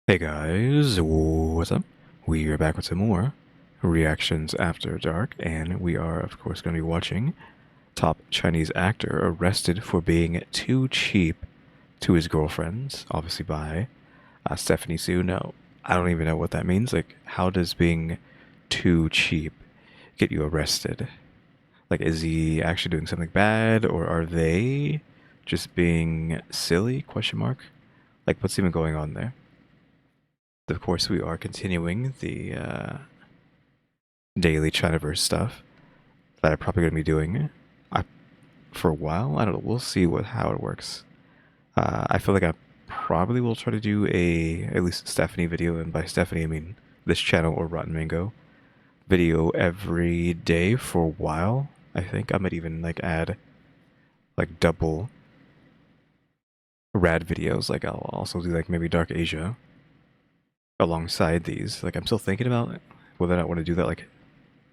Hey guys, what's up? We are back with some more reactions after dark, and we are, of course, going to be watching top Chinese actor arrested for being too cheap to his girlfriends, obviously by Stephanie Su. No, I don't even know what that means. Like, how does being too cheap get you arrested? Like, is he actually doing something bad, or are they just being silly? Question mark. Like, what's even going on there? Of course, we are continuing the daily Chinaverse stuff that I'm probably going to be doing for a while. I don't know. We'll see how it works. I feel like I probably will try to do at least a Stephanie video, and by Stephanie I mean this channel or Rotten Mango video every day for a while. I think I might even like add like double rad videos. Like I'll also do like maybe Dark Asia alongside these. Like I'm still thinking about whether or not I want to do that like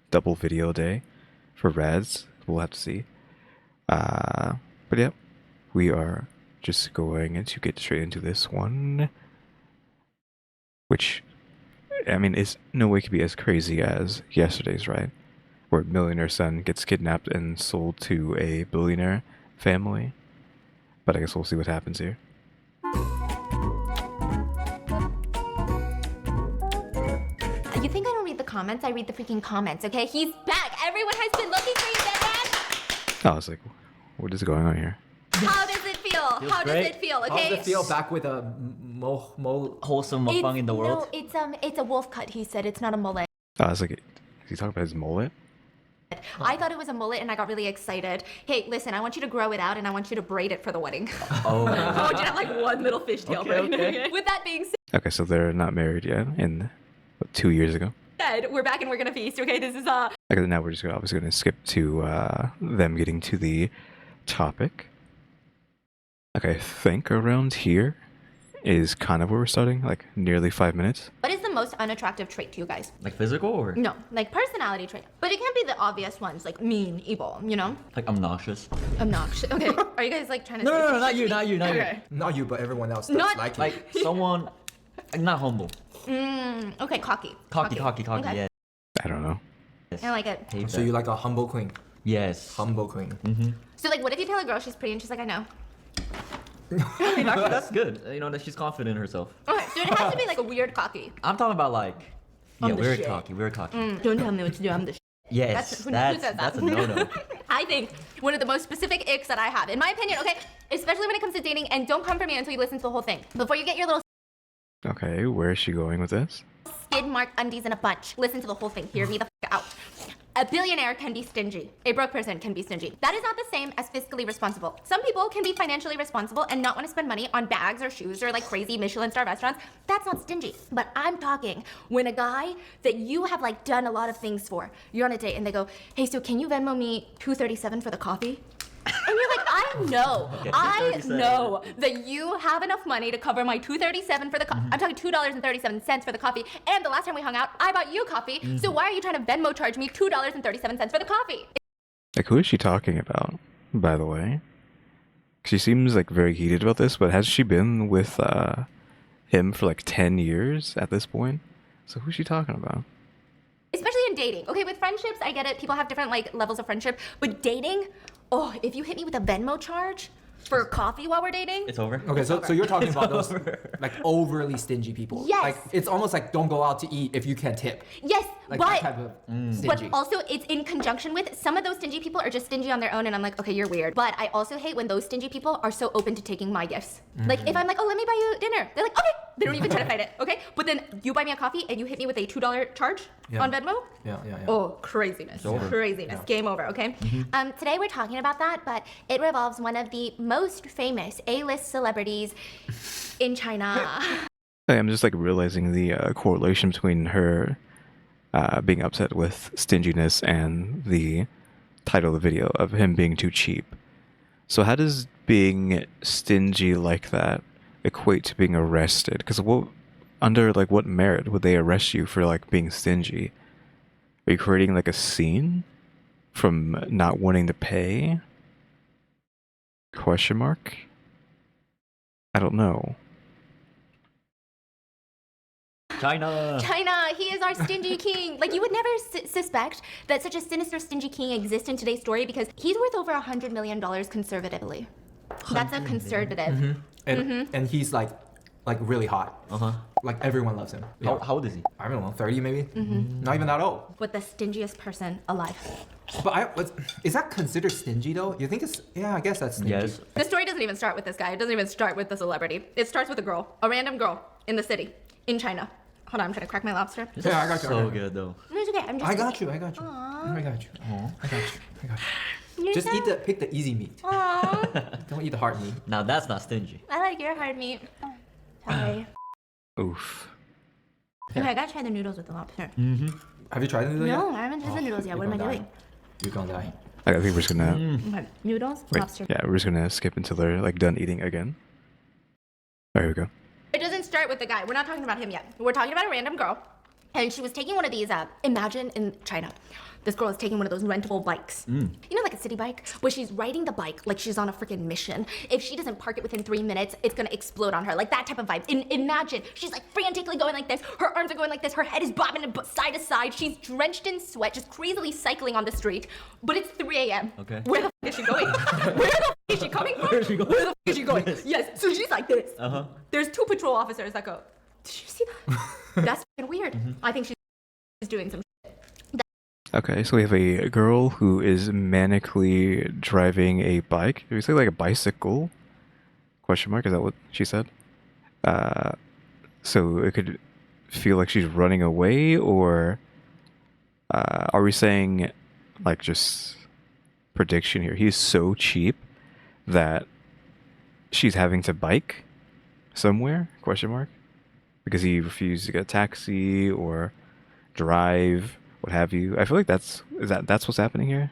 double video day for rads. We'll have to see. But yeah, we are just going to get straight into this one, which I mean is no way could be as crazy as yesterday's, right? Where a millionaire son gets kidnapped and sold to a billionaire family. But I guess we'll see what happens here. You think I don't read the comments? I read the freaking comments, okay? He's back! Everyone has been looking for you, dead man! I was like, what is going on here? How does it feel? How does it feel, okay? How does it feel back with a wholesome mukbang in the world? No, it's a wolf cut, he said. It's not a mullet. I was like, is he talking about his mullet? I thought it was a mullet and I got really excited. Hey, listen, I want you to grow it out and I want you to braid it for the wedding. Oh. I want you to have like one little fishtail braid. Okay. With that being Okay, so they're not married yet, and what, 2 years ago? said, we're back and we're gonna feast, okay? This is Okay, now we're just obviously going to skip to them getting to the topic. Okay, I think around here is kind of where we're starting, like nearly 5 minutes. What is the most unattractive trait to you guys? Like physical or No, like personality trait. But it can't be the obvious ones, like mean, evil, you know? like obnoxious? Obnoxious. Okay, are you guys like trying to No, say no, no, some not shit you, to me? not you, not Okay. not you, but everyone else that's Not- like you. Like someone, like not humble. Okay, cocky. Cocky, Okay. yeah. I don't know. I like it. Hate So that. you like a humble queen. Yes. Humble queen. So like, what if you tell a girl she's pretty and she's like, I know? I mean, actually, that's good. You know, that she's confident in herself. Okay, so it has to be like a weird cocky. I'm talking about like, I'm yeah, the weird shit. cocky, weird cocky. Don't tell me what to do, I'm the Yes, who that's says that? a no-no. I think one of the most specific icks that I have, in my opinion, okay, especially when it comes to dating, and don't come for me until you listen to the whole thing. Before you get your little Okay, where is she going with this? skid mark undies in a bunch, listen to the whole thing, hear me the out. A billionaire can be stingy. A broke person can be stingy. That is not the same as fiscally responsible. Some people can be financially responsible and not want to spend money on bags or shoes or like crazy Michelin star restaurants. That's not stingy. But I'm talking when a guy that you have like done a lot of things for, you're on a date and they go, hey, so can you Venmo me $2.37 for the coffee? And you're like, I know, Okay, I $2.37. know that you have enough money to cover my $2.37 for the coffee. I'm talking $2.37 for the coffee. And the last time we hung out, I bought you coffee. So why are you trying to Venmo charge me $2.37 for the coffee? Like, who is she talking about, by the way? She seems like very heated about this, but has she been with him for like 10 years at this point? So who's she talking about? Especially in dating. Okay, with friendships, I get it. People have different like levels of friendship. But dating, oh, if you hit me with a Venmo charge for coffee while we're dating, It's over. Okay, so you're talking about those over. like overly stingy people. Yes. Like it's almost like don't go out to eat if you can't tip. yes, Like but that type of stingy. But also, it's in conjunction with some of those stingy people are just stingy on their own, and I'm like, okay, you're weird. But I also hate when those stingy people are so open to taking my gifts. Like, if I'm like, oh, let me buy you dinner, they're like, okay. They don't even try to fight it, okay? But then you buy me a coffee and you hit me with a $2 charge Yeah. on Venmo. Yeah. Oh, craziness. over. Craziness. Game over, okay? Today we're talking about that, but it revolves one of the most famous A-list celebrities in China. I'm just like realizing the correlation between her being upset with stinginess and the title of the video of him being too cheap. So how does being stingy like that equate to being arrested? Because under like what merit would they arrest you for like being stingy? Are you creating like a scene from not wanting to pay? Question mark? I don't know. China. China, he is our stingy king. Like, you would never suspect that such a sinister stingy king exists in today's story because he's worth over $100 million conservatively. That's a conservative. And he's like really hot. Like everyone loves him. Yeah. How old is he? I don't know, 30 maybe? Not even that old. With the stingiest person alive. But is that considered stingy though? You think it's, yeah, I guess that's stingy. Yes. The story doesn't even start with this guy. It doesn't even start with the celebrity. It starts with a girl, a random girl in the city, in China. Hold on, I'm trying to crack my lobster. This Yeah, is I got you, I So got you. good though. No, it's okay. I'm just. I got you. I got you. Aww. I got you. Oh, I got you. I got you. You're Just so- pick the easy meat. Aww. Don't eat the hard meat. Now that's not stingy. I like your hard meat. Sorry. Oof. Okay, I gotta try the noodles with the lobster. Have you tried the noodle yet? No, I haven't tried the noodles yet. What am I doing? You're gonna die. I think we're just gonna Okay, noodles, wait. lobster. Yeah, we're just gonna skip until they're like done eating again. There we go. It doesn't start with the guy. We're not talking about him yet. We're talking about a random girl. And she was taking one of these, imagine in China, this girl is taking one of those rentable bikes. You know, like a city bike, where she's riding the bike like she's on a freaking mission. If she doesn't park it within 3 minutes, it's gonna explode on her. Like that type of vibe. Imagine, she's like frantically going like this. Her arms are going like this. Her head is bobbing side to side. She's drenched in sweat, just crazily cycling on the street. But it's 3 a.m. Okay. Where the f is she going? Where the f is she coming from? Where is she going? Where the f is she going? Yes, so she's like this. There's 2 patrol officers that go, did you see that? That's f***ing weird. I think she's doing some shit. Okay, so we have a girl who is manically driving a bike. Did we say like a bicycle? Question mark? Is that what she said? So it could feel like she's running away, or are we saying like just prediction here? He's so cheap that she's having to bike somewhere? Question mark? Because he refused to get a taxi or drive, what have you. I feel like that's what's happening here.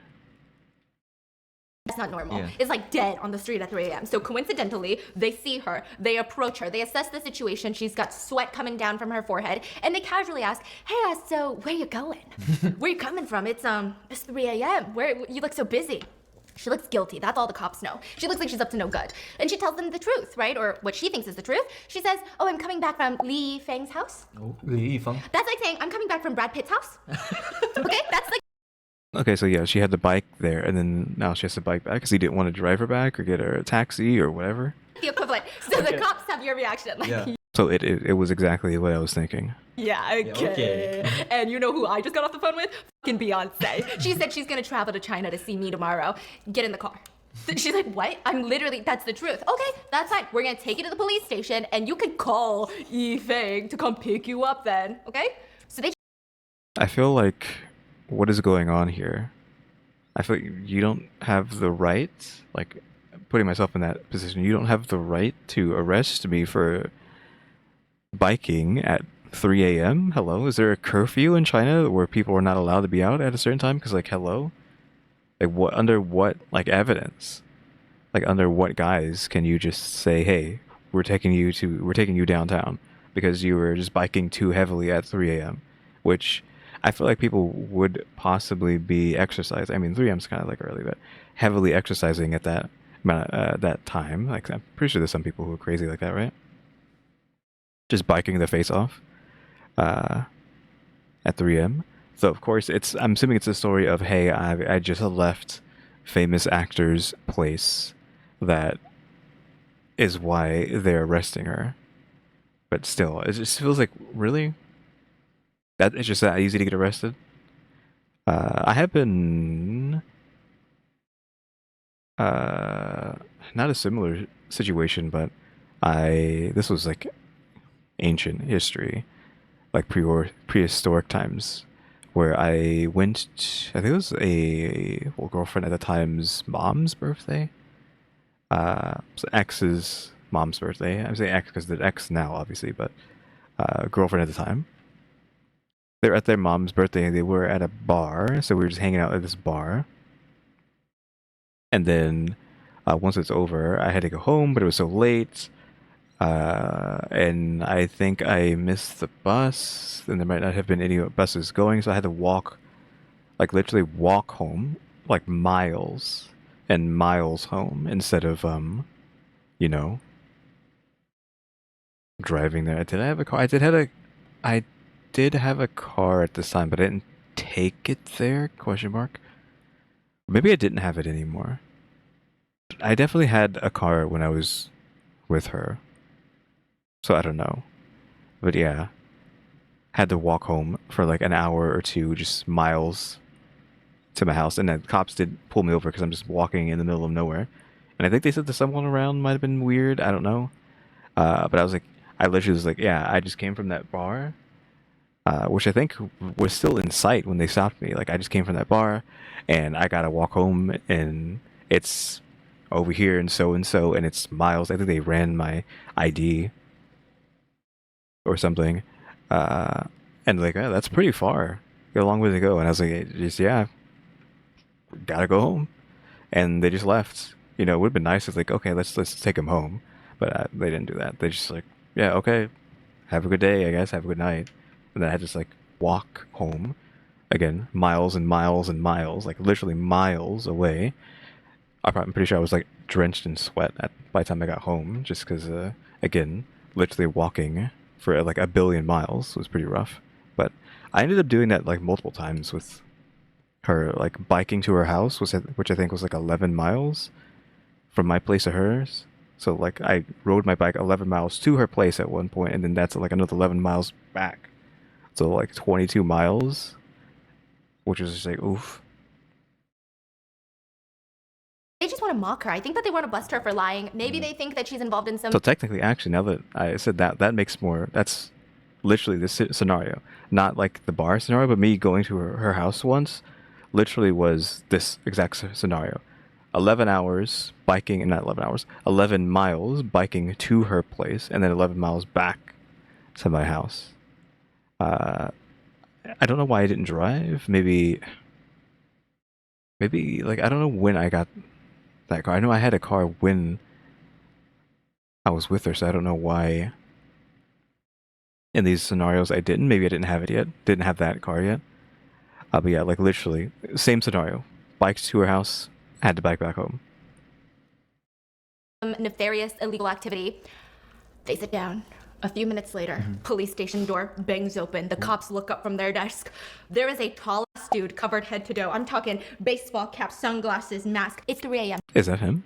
That's not normal. Yeah. It's like dead on the street at 3 a.m. So coincidentally, they see her, they approach her, they assess the situation. She's got sweat coming down from her forehead, and they casually ask, "Hey, so where you going? Where you coming from? It's 3 a.m. Where you look so busy." She looks guilty. That's all the cops know. She looks like she's up to no good. And she tells them the truth, right? Or what she thinks is the truth. She says, "Oh, I'm coming back from Li Feng's house." Oh, Li Yifeng. That's like saying, "I'm coming back from Brad Pitt's house." Okay? That's like Okay, so yeah, she had the bike there, and then now she has to bike back because he didn't want to drive her back or get her a taxi or whatever. the equivalent. So the cops have your reaction. Like, Yeah. So it was exactly what I was thinking. Yeah, okay. And you know who I just got off the phone with? Fucking Beyonce. She said she's gonna travel to China to see me tomorrow. Get in the car. She's like, what? I'm literally, that's the truth. Okay, that's fine. We're gonna take you to the police station and you can call Yifeng to come pick you up then, okay? So they I feel like what is going on here? I feel like you don't have the right, like putting myself in that position, you don't have the right to arrest me for biking at 3 a.m. Hello? Is there a curfew in China where people are not allowed to be out at a certain time? Because, like, hello? Like, what, under what, like, evidence? Like, under what guise can you just say, hey, we're taking you downtown because you were just biking too heavily at 3 a.m.? Which I feel like people would possibly be exercising. I mean, 3 a.m. is kind of like early, but heavily exercising at that that time. Like, I'm pretty sure there's some people who are crazy like that, right? Just biking their face off at 3 a.m. So of course I'm assuming it's a story of, hey, I just left famous actor's place. That is why they're arresting her. But still, it just feels like, really? That it's just that easy to get arrested? I have been not a similar situation, but this was like ancient history, like prehistoric times, where I went, I think it was a girlfriend at the time's mom's birthday. So ex's mom's birthday. I'm saying ex because they're ex now, obviously, but girlfriend at the time. They were at their mom's birthday and they were at a bar, so we were just hanging out at this bar. And then once it's over, I had to go home, but it was so late. And I think I missed the bus, and there might not have been any buses going, so I had to walk, like literally walk home, like miles and miles home, instead of, driving there. Did I have a car? I did have I did have a car at this time, but I didn't take it there? Question mark. Maybe I didn't have it anymore. I definitely had a car when I was with her. So I don't know. But yeah. Had to walk home for like an hour or two, just miles to my house. And then cops did pull me over because I'm just walking in the middle of nowhere. And I think they said that someone around might have been weird. I don't know. But I was like, I literally was like, yeah, I just came from that bar. Which I think was still in sight when they stopped me. Like, I just came from that bar, and I gotta walk home, and it's over here and so, and it's miles. I think they ran my ID or something, and like, oh, that's pretty far. Got a long way to go. And I was like, just yeah, gotta go home. And they just left. You know, it would have been nice if like, okay, let's take him home, but they didn't do that. They just like, yeah, okay, have a good day, I guess, have a good night. And then I had to just like walk home again, miles and miles and miles, like literally miles away. I'm pretty sure I was like drenched in sweat by the time I got home, just because, again, literally walking for like a billion miles was pretty rough. But I ended up doing that like multiple times with her, like biking to her house, which I think was like 11 miles from my place to hers. So like I rode my bike 11 miles to her place at one point, and then that's like another 11 miles back. So like 22 miles, which was just like, oof. They just want to mock her. I think that they want to bust her for lying. Maybe they think that she's involved in some... So technically, actually, now that I said that, that makes more, that's literally this scenario. Not like the bar scenario, but me going to her house once literally was this exact scenario. 11 hours biking, and not 11 hours, 11 miles biking to her place, and then 11 miles back to my house. I don't know why I didn't drive. Maybe like I don't know when I got that car. I know I had a car when I was with her, so I don't know why in these scenarios I didn't. Maybe I didn't have it yet. Didn't have that car yet. But yeah, like literally same scenario. Biked to her house, had to bike back home. Nefarious illegal activity. They sit down. A few minutes later, police station door bangs open. The cops look up from their desk. There is a tall dude covered head to toe. I'm talking baseball cap, sunglasses, mask. It's 3 a.m. Is that him?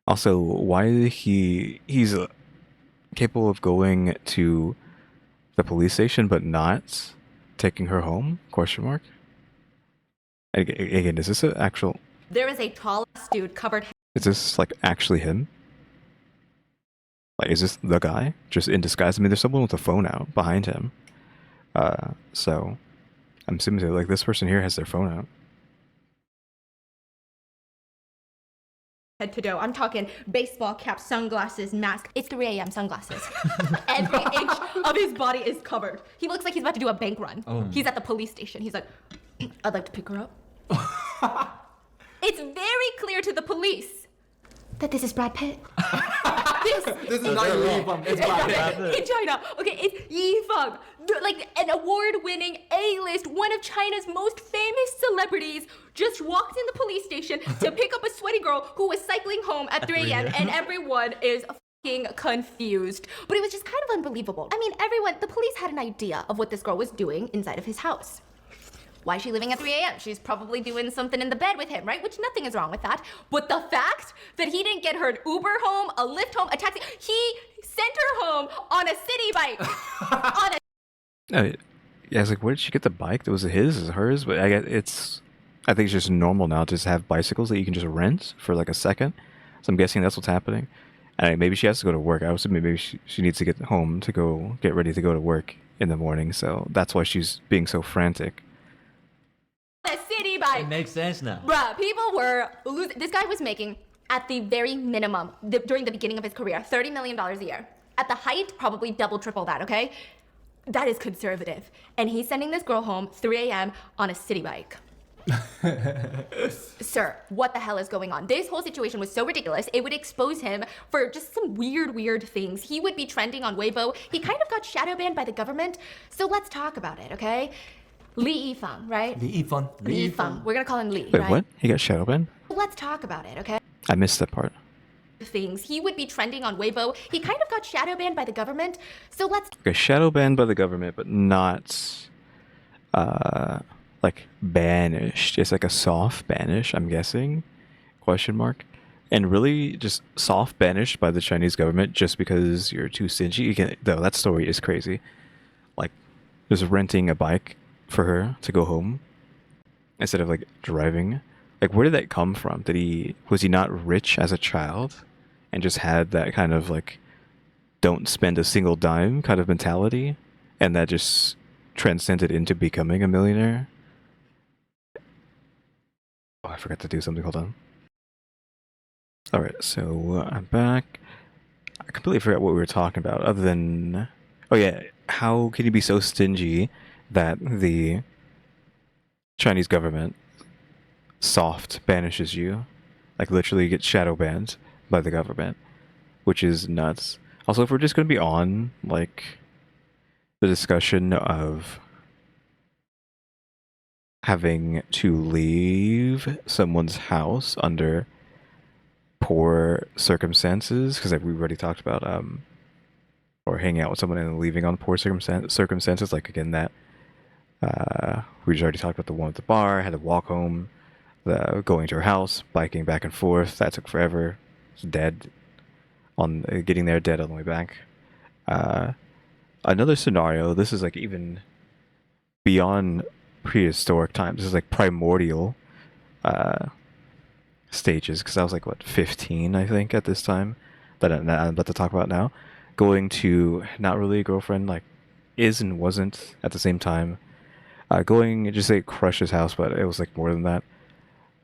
Also, why he's capable of going to the police station but not taking her home? Question mark. Again, is this an actual? There is a tall dude covered. Is this like actually him? Like, is this the guy just in disguise? I mean, there's someone with a phone out behind him. So I'm assuming that like this person here has their phone out. Head to toe. I'm talking baseball cap, sunglasses, mask. It's 3 a.m. sunglasses. Every inch of his body is covered. He looks like he's about to do a bank run. He's at the police station. He's like, I'd like to pick her up. It's very clear to the police that this is Brad Pitt. This is not Yi Feng. It's Brad Pitt. In China. Okay, it's Yi Feng. Like an award-winning A-list, one of China's most famous celebrities, just walked in the police station to pick up a sweaty girl who was cycling home at 3 a.m. and everyone is fucking confused. But it was just kind of unbelievable. I mean, the police had an idea of what this girl was doing inside of his house. Why is she leaving at 3 a.m.? She's probably doing something in the bed with him, right? Which nothing is wrong with that. But the fact that he didn't get her an Uber home, a Lyft home, a taxi, he sent her home on a city bike. Yeah, I was like, where did she get the bike? Was it his? Is it hers? But I think it's just normal now to just have bicycles that you can just rent for like a second. So I'm guessing that's what's happening. And maybe she has to go to work. I was assuming maybe she needs to get home to go get ready to go to work in the morning. So that's why she's being so frantic. A city bike. It makes sense now. Bruh, people were losing. This guy was making, at the very minimum, during the beginning of his career, $30 million a year. At the height, probably double, triple that, okay? That is conservative. And he's sending this girl home 3 a.m. on a city bike. Sir, what the hell is going on? This whole situation was so ridiculous. It would expose him for just some weird things. He would be trending on Weibo. He kind of got shadow banned by the government. So let's talk about it, okay? Li Yifeng, right? Li Yifeng. Li Yifeng. We're gonna call him Li, Wait, right? what? He got shadow banned? Let's talk about it, okay? I missed that part. things. He would be trending on Weibo. He kind of got shadow banned by the government. So let's Okay, shadow banned by the government, but not like banished. It's like a soft banish, I'm guessing. Question mark. And really just soft banished by the Chinese government just because you're too stingy. You can, though that story is crazy. Like just renting a bike for her to go home instead of like driving. Like where did that come from? Was he not rich as a child and just had that kind of like don't spend a single dime kind of mentality, and that just transcended into becoming a millionaire? Oh, I forgot to do something. Hold on. Alright, so I'm back. I completely forgot what we were talking about, other than... Oh yeah, how can you be so stingy that the Chinese government soft banishes you? Like literally get shadow banned by the government, which is nuts. Also, if we're just going to be on, like, the discussion of having to leave someone's house under poor circumstances, because like, we've already talked about or hanging out with someone and leaving on poor circumstances, like again that we just already talked about the one at the bar, had to walk home, going to her house, biking back and forth, that took forever, was dead on getting there, dead on the way back. Another scenario, this is like even beyond prehistoric times, this is like primordial stages, because I was like, what, 15, I think, at this time, that I'm about to talk about now. Going to, not really a girlfriend, like, is and wasn't at the same time. Going, just say crush's house, but it was like more than that.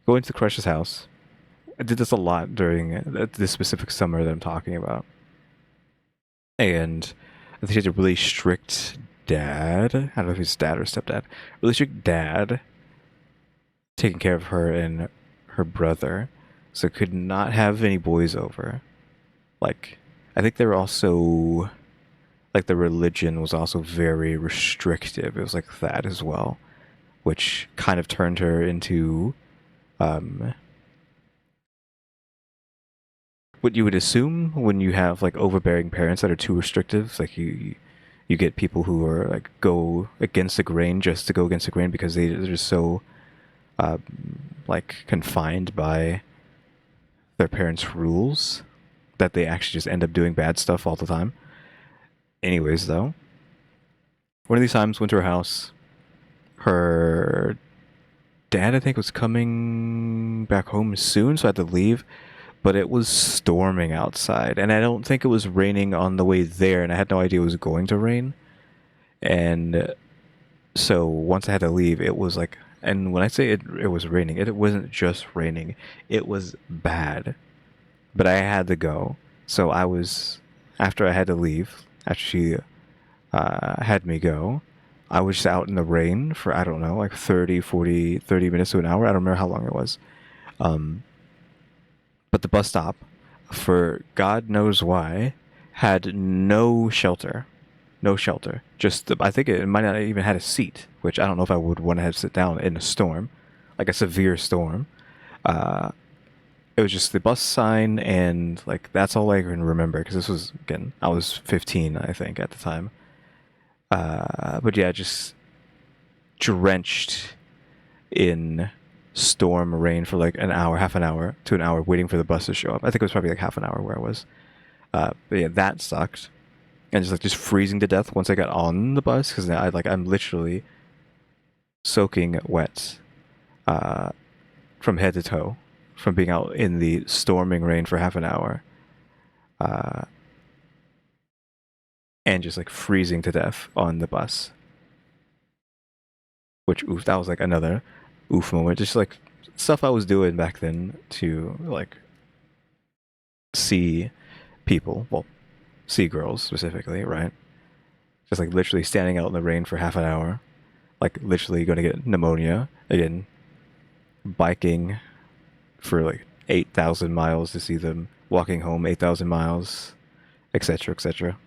Going to the crush's house. I did this a lot during this specific summer that I'm talking about. And I think she had a really strict dad. I don't know if he's dad or stepdad. Really strict dad taking care of her and her brother, so could not have any boys over. Like, I think they were also, like, the religion was also very restrictive. It was like that as well, which kind of turned her into what you would assume when you have like overbearing parents that are too restrictive. Like you get people who are like go against the grain just to go against the grain because they're just so like confined by their parents' rules that they actually just end up doing bad stuff all the time. Anyways, though, one of these times went to her house. Her dad, I think, was coming back home soon, so I had to leave. But it was storming outside, and I don't think it was raining on the way there, and I had no idea it was going to rain. And so once I had to leave, it was like, and when I say it was raining, it wasn't just raining, it was bad. But I had to go. So I was, after I had to leave, after she had me go, I was just out in the rain for, I don't know, like 30 minutes to an hour. I don't remember how long it was. But the bus stop, for God knows why, had no shelter. No shelter. Just, I think it might not even had a seat, which I don't know if I would want to have to sit down in a storm, like a severe storm. It was just the bus sign, and like that's all I can remember, because this was, again, I was 15, I think, at the time. But yeah, just drenched in storm rain for like an hour, half an hour to an hour, waiting for the bus to show up. I think it was probably like half an hour where I was. But yeah, that sucked. And just freezing to death once I got on the bus, because I'm literally soaking wet from head to toe from being out in the storming rain for half an hour, and just like freezing to death on the bus. Which, oof, that was like another oof moment. Just like stuff I was doing back then to like see people, well, see girls specifically, right? Just like literally standing out in the rain for half an hour, like literally going to get pneumonia again, biking for like 8,000 miles to see them, walking home 8,000 miles, etc., etc.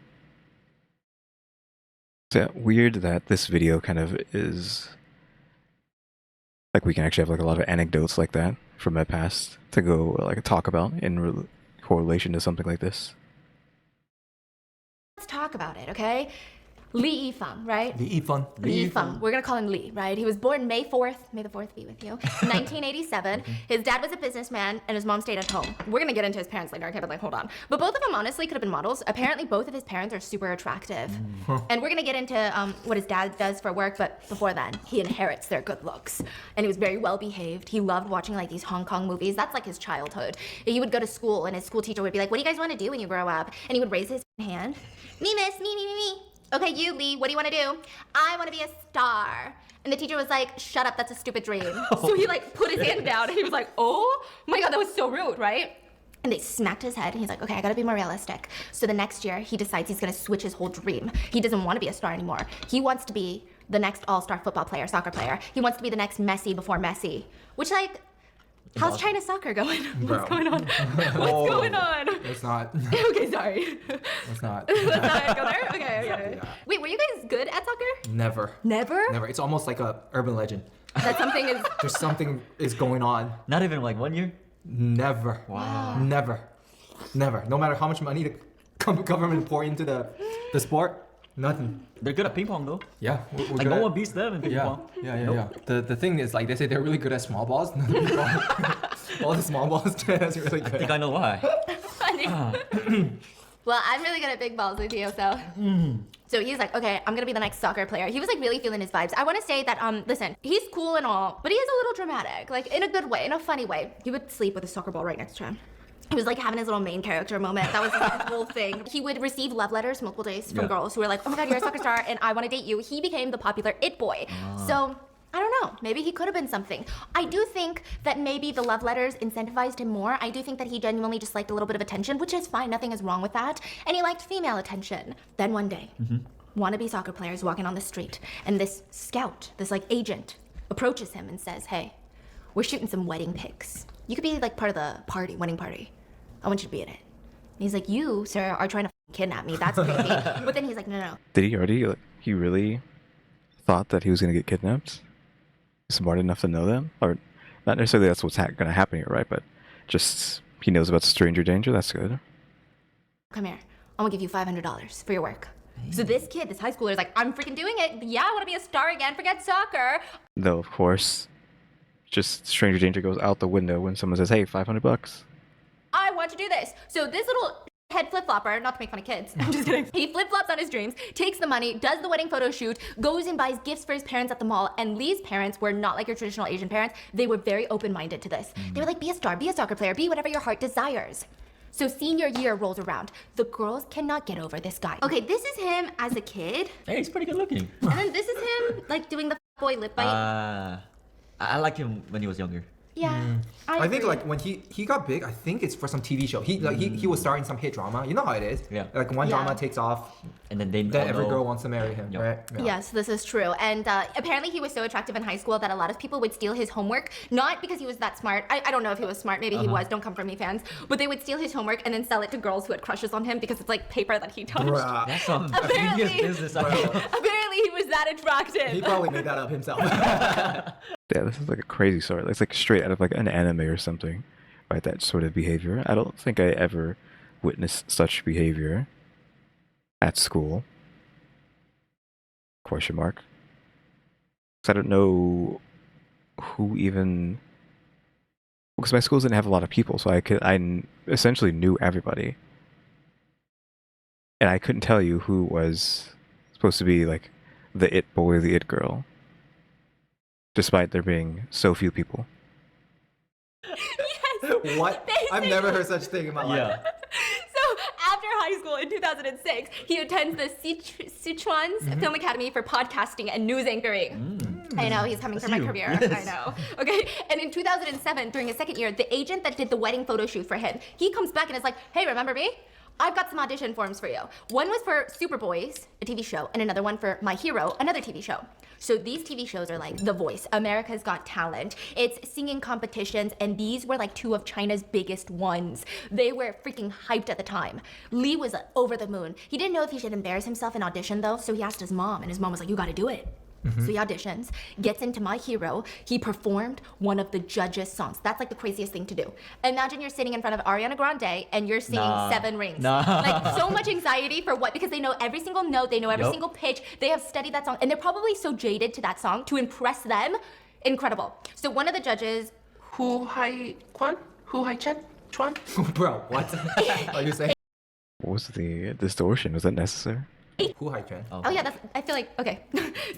So yeah, weird that this video kind of is like we can actually have like a lot of anecdotes like that from my past to go like talk about in correlation to something like this. Let's talk about it, okay? Li Yifeng, right? The Yifeng. Li Yifeng. We're gonna call him Li, right? He was born May 4th. May the 4th be with you. 1987. His dad was a businessman and his mom stayed at home. We're gonna get into his parents later, okay? But like, hold on. But both of them honestly could have been models. Apparently, both of his parents are super attractive. And we're gonna get into what his dad does for work. But before then, he inherits their good looks. And he was very well behaved. He loved watching like these Hong Kong movies. That's like his childhood. He would go to school and his school teacher would be like, "What do you guys want to do when you grow up?" And he would raise his hand. Me, miss, me. Okay, you, Lee, what do you want to do? I want to be a star. And the teacher was like, shut up, that's a stupid dream. So he like put his hand down and he was like, oh my God, that was so rude, right? And they smacked his head and he's like, okay, I gotta be more realistic. So the next year he decides he's gonna switch his whole dream. He doesn't want to be a star anymore. He wants to be the next all-star football player, soccer player. He wants to be the next Messi before Messi. Which like, how's China soccer going? What's going on? What's going on? It's not. Okay, sorry. It's not. Let's not go there? Okay. Wait, were you guys good at soccer? Never. Never? Never. It's almost like a urban legend. That something is... There's something is going on. Not even like 1 year? Never. Wow. Never. No matter how much money the government pour into the sport, nothing. They're good at ping pong though. Yeah. We're Like good no at- one beats them in ping pong. Yeah. The thing is, like, they say they're really good at small balls. All the small balls, China's really I good. think I know why. Well, I'm really good at big balls with you, so... So he's like, okay, I'm gonna be the next soccer player. He was like really feeling his vibes. I wanna say that, listen, he's cool and all, but he is a little dramatic, like in a good way, in a funny way. He would sleep with a soccer ball right next to him. He was like having his little main character moment. That was his whole thing. He would receive love letters multiple days from girls who were like, oh my God, you're a soccer star and I wanna date you. He became the popular it boy. So, I don't know, maybe he could have been something. I do think that maybe the love letters incentivized him more. I do think that he genuinely just liked a little bit of attention, which is fine, nothing is wrong with that. And he liked female attention. Then one day, wannabe soccer players walking on the street, and this scout, this like agent, approaches him and says, hey, we're shooting some wedding pics. You could be like part of the party, wedding party. I want you to be in it. And he's like, you, sir, are trying to kidnap me. That's creepy. But then he's like, no. Did he already, like, he really thought that he was going to get kidnapped? Smart enough to know that? Or not necessarily that's what's going to happen here, right? But just he knows about stranger danger. That's good. Come here. I'm gonna give you $500 for your work. So this kid, this high schooler is like, I'm freaking doing it. Yeah, I wanna be a star again. Forget soccer. Though, of course, just stranger danger goes out the window when someone says, hey, $500. I want to do this. So this little head flip-flopper, not to make fun of kids, I'm just kidding. He flip-flops on his dreams, takes the money, does the wedding photo shoot, goes and buys gifts for his parents at the mall, and Lee's parents were not like your traditional Asian parents. They were very open-minded to this. They were like, be a star, be a soccer player, be whatever your heart desires. So senior year rolls around. The girls cannot get over this guy. Okay, this is him as a kid, Hey, he's pretty good looking. and then this is him like doing the boy lip bite. I liked him when he was younger. Yeah, I think agree. like when he got big, I think it's for some TV show. He was starring some hit drama. You know how it is. Yeah. Like one Yeah. drama takes off, And then they then all every know- girl wants to marry him, Yep. right? Yeah. Yes, this is true. And apparently he was so attractive in high school that a lot of people would steal his homework, not because he was that smart. I don't know if he was smart, maybe he was, don't come for me fans. But they would steal his homework and then sell it to girls who had crushes on him because it's like paper that he touched. Bruh. That's some Apparently- genius business idea. Apparently he was that attractive. He probably made that up himself. Yeah, this is like a crazy story. It's like straight out of like an anime or something, right? That sort of behavior. I don't think I ever witnessed such behavior at school. Question mark. 'Cause I don't know who even. Because my schools didn't have a lot of people, so I essentially knew everybody, and I couldn't tell you who was supposed to be like the it boy, the it girl. Despite there being so few people. Yes. What? I've never heard such thing in my life. Yeah. So after high school in 2006, he attends the Sichuan's Film Academy for podcasting and news anchoring. I know, he's coming for my you. career. Yes. I know. Okay, and in 2007, during his second year, the agent that did the wedding photo shoot for him, he comes back and is like, hey, remember me? I've got some audition forms for you. One was for Superboys, a TV show, and another one for My Hero, another TV show. So these TV shows are like The Voice, America's Got Talent. It's singing competitions, and these were like two of China's biggest ones. They were freaking hyped at the time. Lee was over the moon. He didn't know if he should embarrass himself in audition though, so he asked his mom, and his mom was like, you gotta do it. So he auditions, gets into My Hero. He performed one of the judges' songs. That's like the craziest thing to do. Imagine you're sitting in front of Ariana Grande and you're singing Seven Rings. Like so much anxiety for what? Because they know every single note, they know every single pitch. They have studied that song, and they're probably so jaded to that song to impress them. Incredible. So one of the judges, Hu Hai Kwan? Hu Hai Chen? Chuan? Bro, what are you saying? What was the distortion? Was that necessary? Who Hai Chen? oh yeah, I feel like, okay.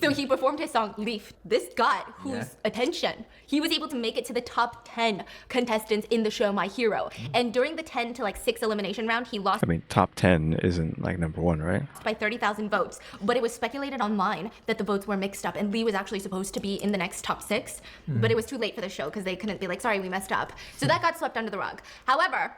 So he performed his song Leaf. This got whose attention. He was able to make it to the top 10 contestants in the show My Hero. And during the 10 to like 6 elimination round, he lost I mean, top 10 isn't like number 1, right? by 30,000 votes. But it was speculated online that the votes were mixed up and Lee was actually supposed to be in the next top 6. But it was too late for the show because they couldn't be like, sorry, we messed up. So that got swept under the rug. However,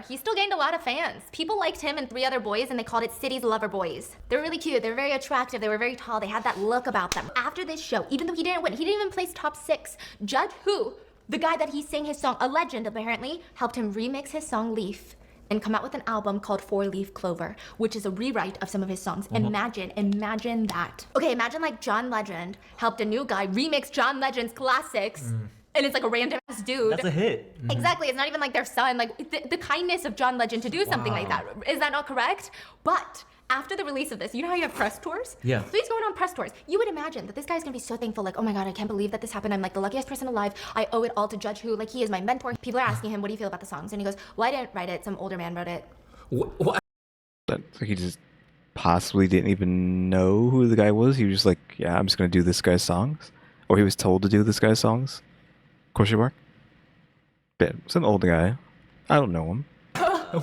he still gained a lot of fans. People liked him and 3 other boys, and they called it City's Lover Boys. They're really cute, they're very attractive, they were very tall, they had that look about them. After this show, even though he didn't win, he didn't even place top 6. Judge Who, the guy that he sang his song, a legend apparently, helped him remix his song Leaf and come out with an album called 4-Leaf Clover, which is a rewrite of some of his songs. Imagine that. Okay, imagine like John Legend helped a new guy remix John Legend's classics. And it's like a random ass dude. That's a hit. Exactly, it's not even like their son. Like the kindness of John Legend to do something like that. Is that not correct? But after the release of this, you know how you have press tours? Yeah. So he's going on press tours. You would imagine that this guy's gonna be so thankful, like, oh my god, I can't believe that this happened. I'm like the luckiest person alive. I owe it all to Judge Who. Like, he is my mentor. People are asking him, what do you feel about the songs? And he goes, well, I didn't write it. Some older man wrote it. What? That like he just possibly didn't even know who the guy was. He was just like, yeah, I'm just gonna do this guy's songs, or he was told to do this guy's songs. Question mark? But some old guy. I don't know him.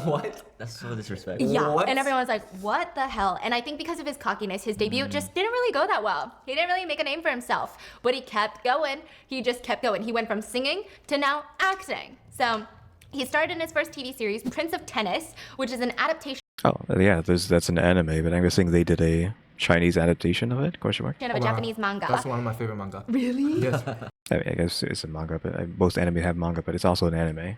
What? That's so disrespectful. Yeah, What? and everyone's like, what the hell? And I think because of his cockiness, his debut just didn't really go that well. He didn't really make a name for himself, but he kept going. He just kept going. He went from singing to now acting. So he starred in his first TV series, Prince of Tennis, which is an adaptation Oh, yeah, that's an anime, but I'm guessing they did a Chinese adaptation of it? Question mark? of a Japanese manga. That's one of my favorite manga. Really? Yes. I mean, I guess it's a manga, but most anime have manga, but it's also an anime.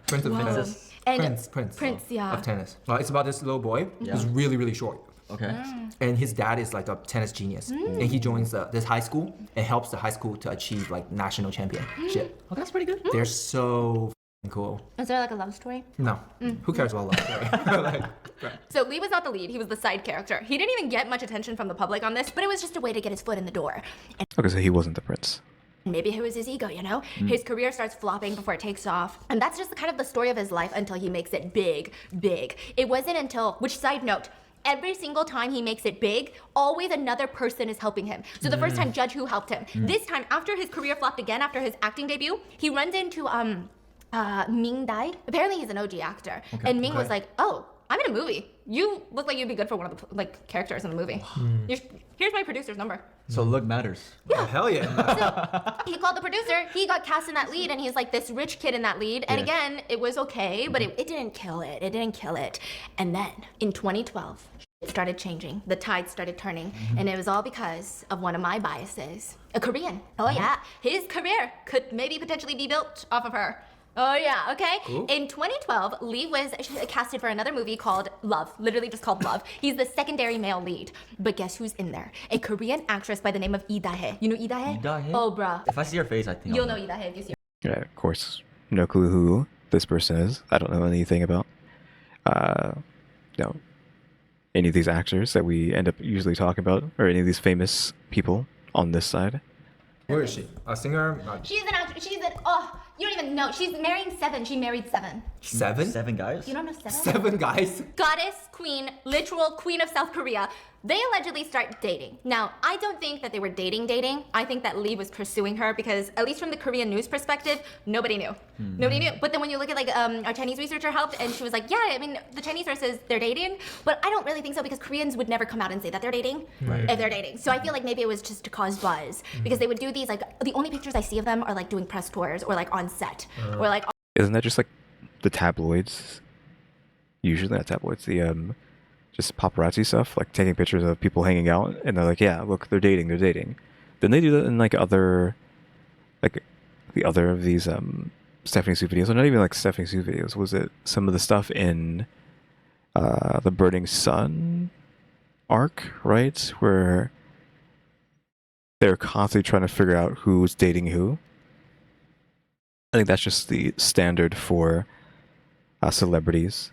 Prince of Whoa. Tennis. And Prince. yeah. Of tennis. It's about this little boy who's really, really short. Okay. And his dad is like a tennis genius. And he joins this high school and helps the high school to achieve like national championship. Oh, that's pretty good. They're so f***ing cool. Is there like a love story? No. Who cares about love story? Like, So Lee was not the lead, he was the side character. He didn't even get much attention from the public on this, but it was just a way to get his foot in the door. And Okay, so he wasn't the prince. maybe it was his ego, you know? His career starts flopping before it takes off. And that's just kind of the story of his life until he makes it big, big. It wasn't until, which side note, every single time he makes it big, always another person is helping him. So the first time Judge Who helped him. This time, after his career flopped again, after his acting debut, he runs into Ming Dai. Apparently he's an OG actor. And Ming was like, oh, I'm in a movie. You look like you'd be good for one of the like characters in the movie. Here's my producer's number. So look matters. oh, hell yeah. He called the producer, he got cast in that lead, and he's like this rich kid in that lead. And again, it was okay, but it didn't kill it. It didn't kill it. And then in 2012, it started changing. The tide started turning. And it was all because of one of my biases. A Korean. Oh yeah. His career could maybe potentially be built off of her. Oh yeah, okay. Cool. In 2012, Lee was casted for another movie called Love, literally just called Love. He's the secondary male lead. But guess who's in there? A Korean actress by the name of Lee Dae. You know Lee Dae? Lee Dae? Oh, bruh. If I see your face, I think You'll I'll know Lee Dae if you see her. Yeah, of course, no clue who this person is. I don't know anything about, any of these actors that we end up usually talking about, or any of these famous people on this side. Where is she? A singer? She's an actress. You don't even know. She's marrying 7. She married 7. 7? 7 guys. You don't know 7? 7 guys? Goddess, queen, literal queen of South Korea. They allegedly start dating. Now, I don't think that they were dating. I think that Lee was pursuing her because, at least from the Korean news perspective, nobody knew. Nobody knew. But then when you look at like our Chinese researcher helped, and she was like, yeah, I mean, the Chinese source says they're dating, but I don't really think so because Koreans would never come out and say that they're dating if they're dating. So I feel like maybe it was just to cause buzz because they would do these, like, the only pictures I see of them are like doing press tours or like on set or like. Isn't that just like the tabloids? Usually not tabloids. The just paparazzi stuff, like taking pictures of people hanging out, and they're like, yeah, look, they're dating. Then they do that in like other, like the other of these Stephanie Sue videos, or not even like Stephanie Sue videos. Was it some of the stuff in the Burning Sun arc, right? Where They're constantly trying to figure out who's dating who. I think that's just the standard for celebrities.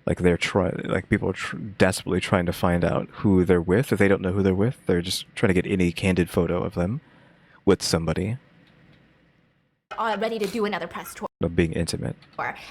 Like people are desperately trying to find out who they're with. If they don't know who they're with, they're just trying to get any candid photo of them with somebody. Ready to do another press tour. Of being intimate.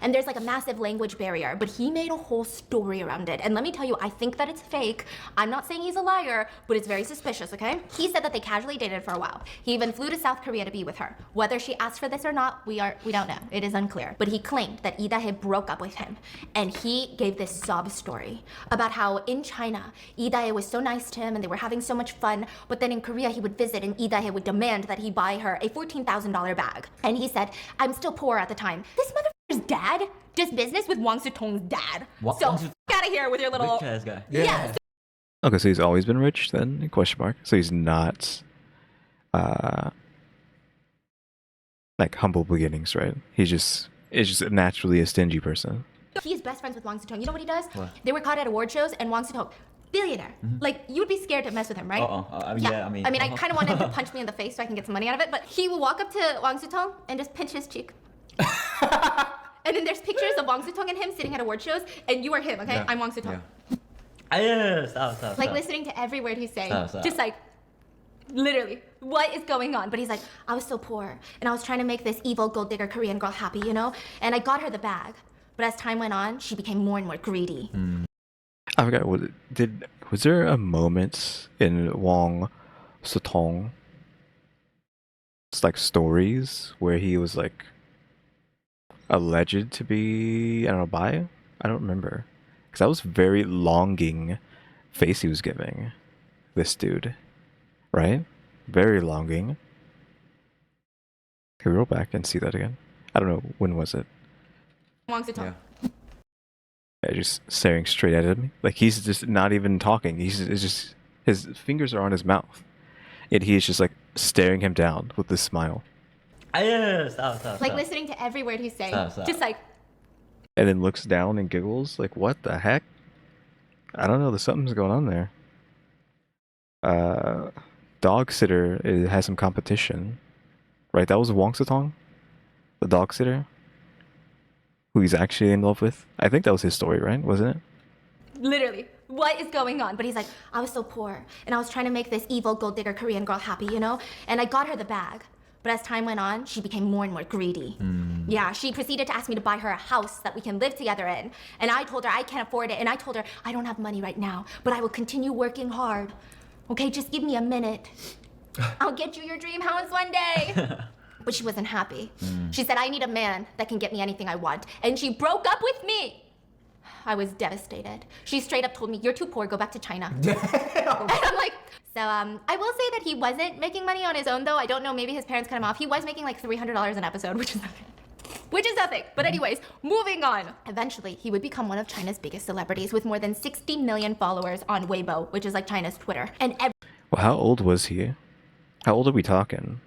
And there's like a massive language barrier, but he made a whole story around it. And let me tell you, I think that it's fake. I'm not saying he's a liar, but it's very suspicious, okay? He said that they casually dated for a while. He even flew to South Korea to be with her. Whether she asked for this or not, we don't know. It is unclear. But he claimed that Lee Dae broke up with him. And he gave this sob story about how in China, Lee Dae was so nice to him and they were having so much fun, but then in Korea he would visit and Lee Dae would demand that he buy her a $14,000 bag. And he said, I'm still poor at the time. This motherfucker's dad does business with Wang Sutong's dad. What? So out of here with your little Rich ass guy. yeah. Okay, so he's always been rich then? Question mark. So he's not like humble beginnings, right? Is just naturally a stingy person. He is best friends with Wang Sutong. You know what he does? What? They were caught at award shows and Wang Sutong, billionaire. Like, you would be scared to mess with him, right? I kind of wanted him to punch me in the face so I can get some money out of it, but he will walk up to Wang Sutong and just pinch his cheek. And then there's pictures of Wang Sutong and him sitting at award shows, and you are him, okay? Yeah. I'm Wang Sutong. Stop. Like, listening to every word he's saying. Stop. Just like, literally, what is going on? But he's like, I was so poor, and I was trying to make this evil gold digger Korean girl happy, you know? And I got her the bag. But as time went on, she became more and more greedy. I forgot, was there a moment in Wang Sutong's like stories where he was like alleged to be, I don't know, bi? I don't remember. Because that was very longing face he was giving this dude, right? Very longing. Can we roll back and see that again? I don't know, when was it? Wang Sutong. Yeah, just staring straight at him. Like he's just not even talking. It's just his fingers are on his mouth. And he is just like staring him down with this smile. Stop. Like, listening to every word he's saying. Stop. Just like, And then looks down and giggles. Like, what the heck? I don't know. There's something's going on there. Dog sitter has some competition. Right? That was Wang Sutong? The dog sitter? Who he's actually in love with? I think that was his story, right? Wasn't it? literally, what is going on? But he's like, I was so poor, and I was trying to make this evil gold digger Korean girl happy, you know? And I got her the bag. But as time went on, she became more and more greedy. Yeah, she proceeded to ask me to buy her a house that we can live together in. And I told her I can't afford it. And I told her I don't have money right now, but I will continue working hard. Okay, just give me a minute. I'll get you your dream house one day. But she wasn't happy. She said, I need a man that can get me anything I want. And she broke up with me. I was devastated. She straight up told me, you're too poor, go back to China. And I'm like, so I will say that he wasn't making money on his own though. I don't know, maybe his parents cut him off. He was making like $300 an episode, which is nothing. Which is nothing. But anyways, moving on. Eventually, he would become one of China's biggest celebrities with more than 60 million followers on Weibo, which is like China's Twitter. And Well, how old was he? How old are we talking?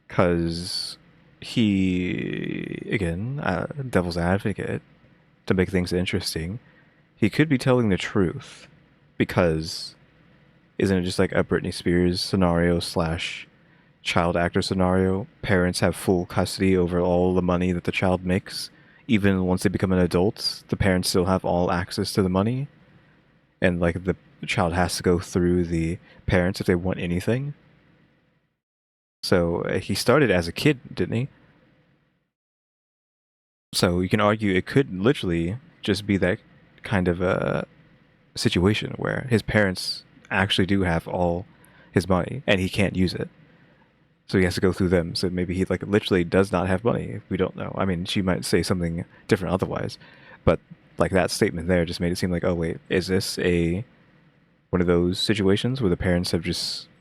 Because he, again, devil's advocate, to make things interesting, he could be telling the truth, because isn't it just like a Britney Spears scenario / child actor scenario? Parents have full custody over all the money that the child makes. Even once they become an adult, the parents still have all access to the money. And like the child has to go through the parents if they want anything. So he started as a kid, didn't he? So you can argue it could literally just be that kind of a situation where his parents actually do have all his money and he can't use it. So he has to go through them. So maybe he like literally does not have money. We don't know. I mean, she might say something different otherwise. But like that statement there just made it seem like, oh wait, is this one of those situations where the parents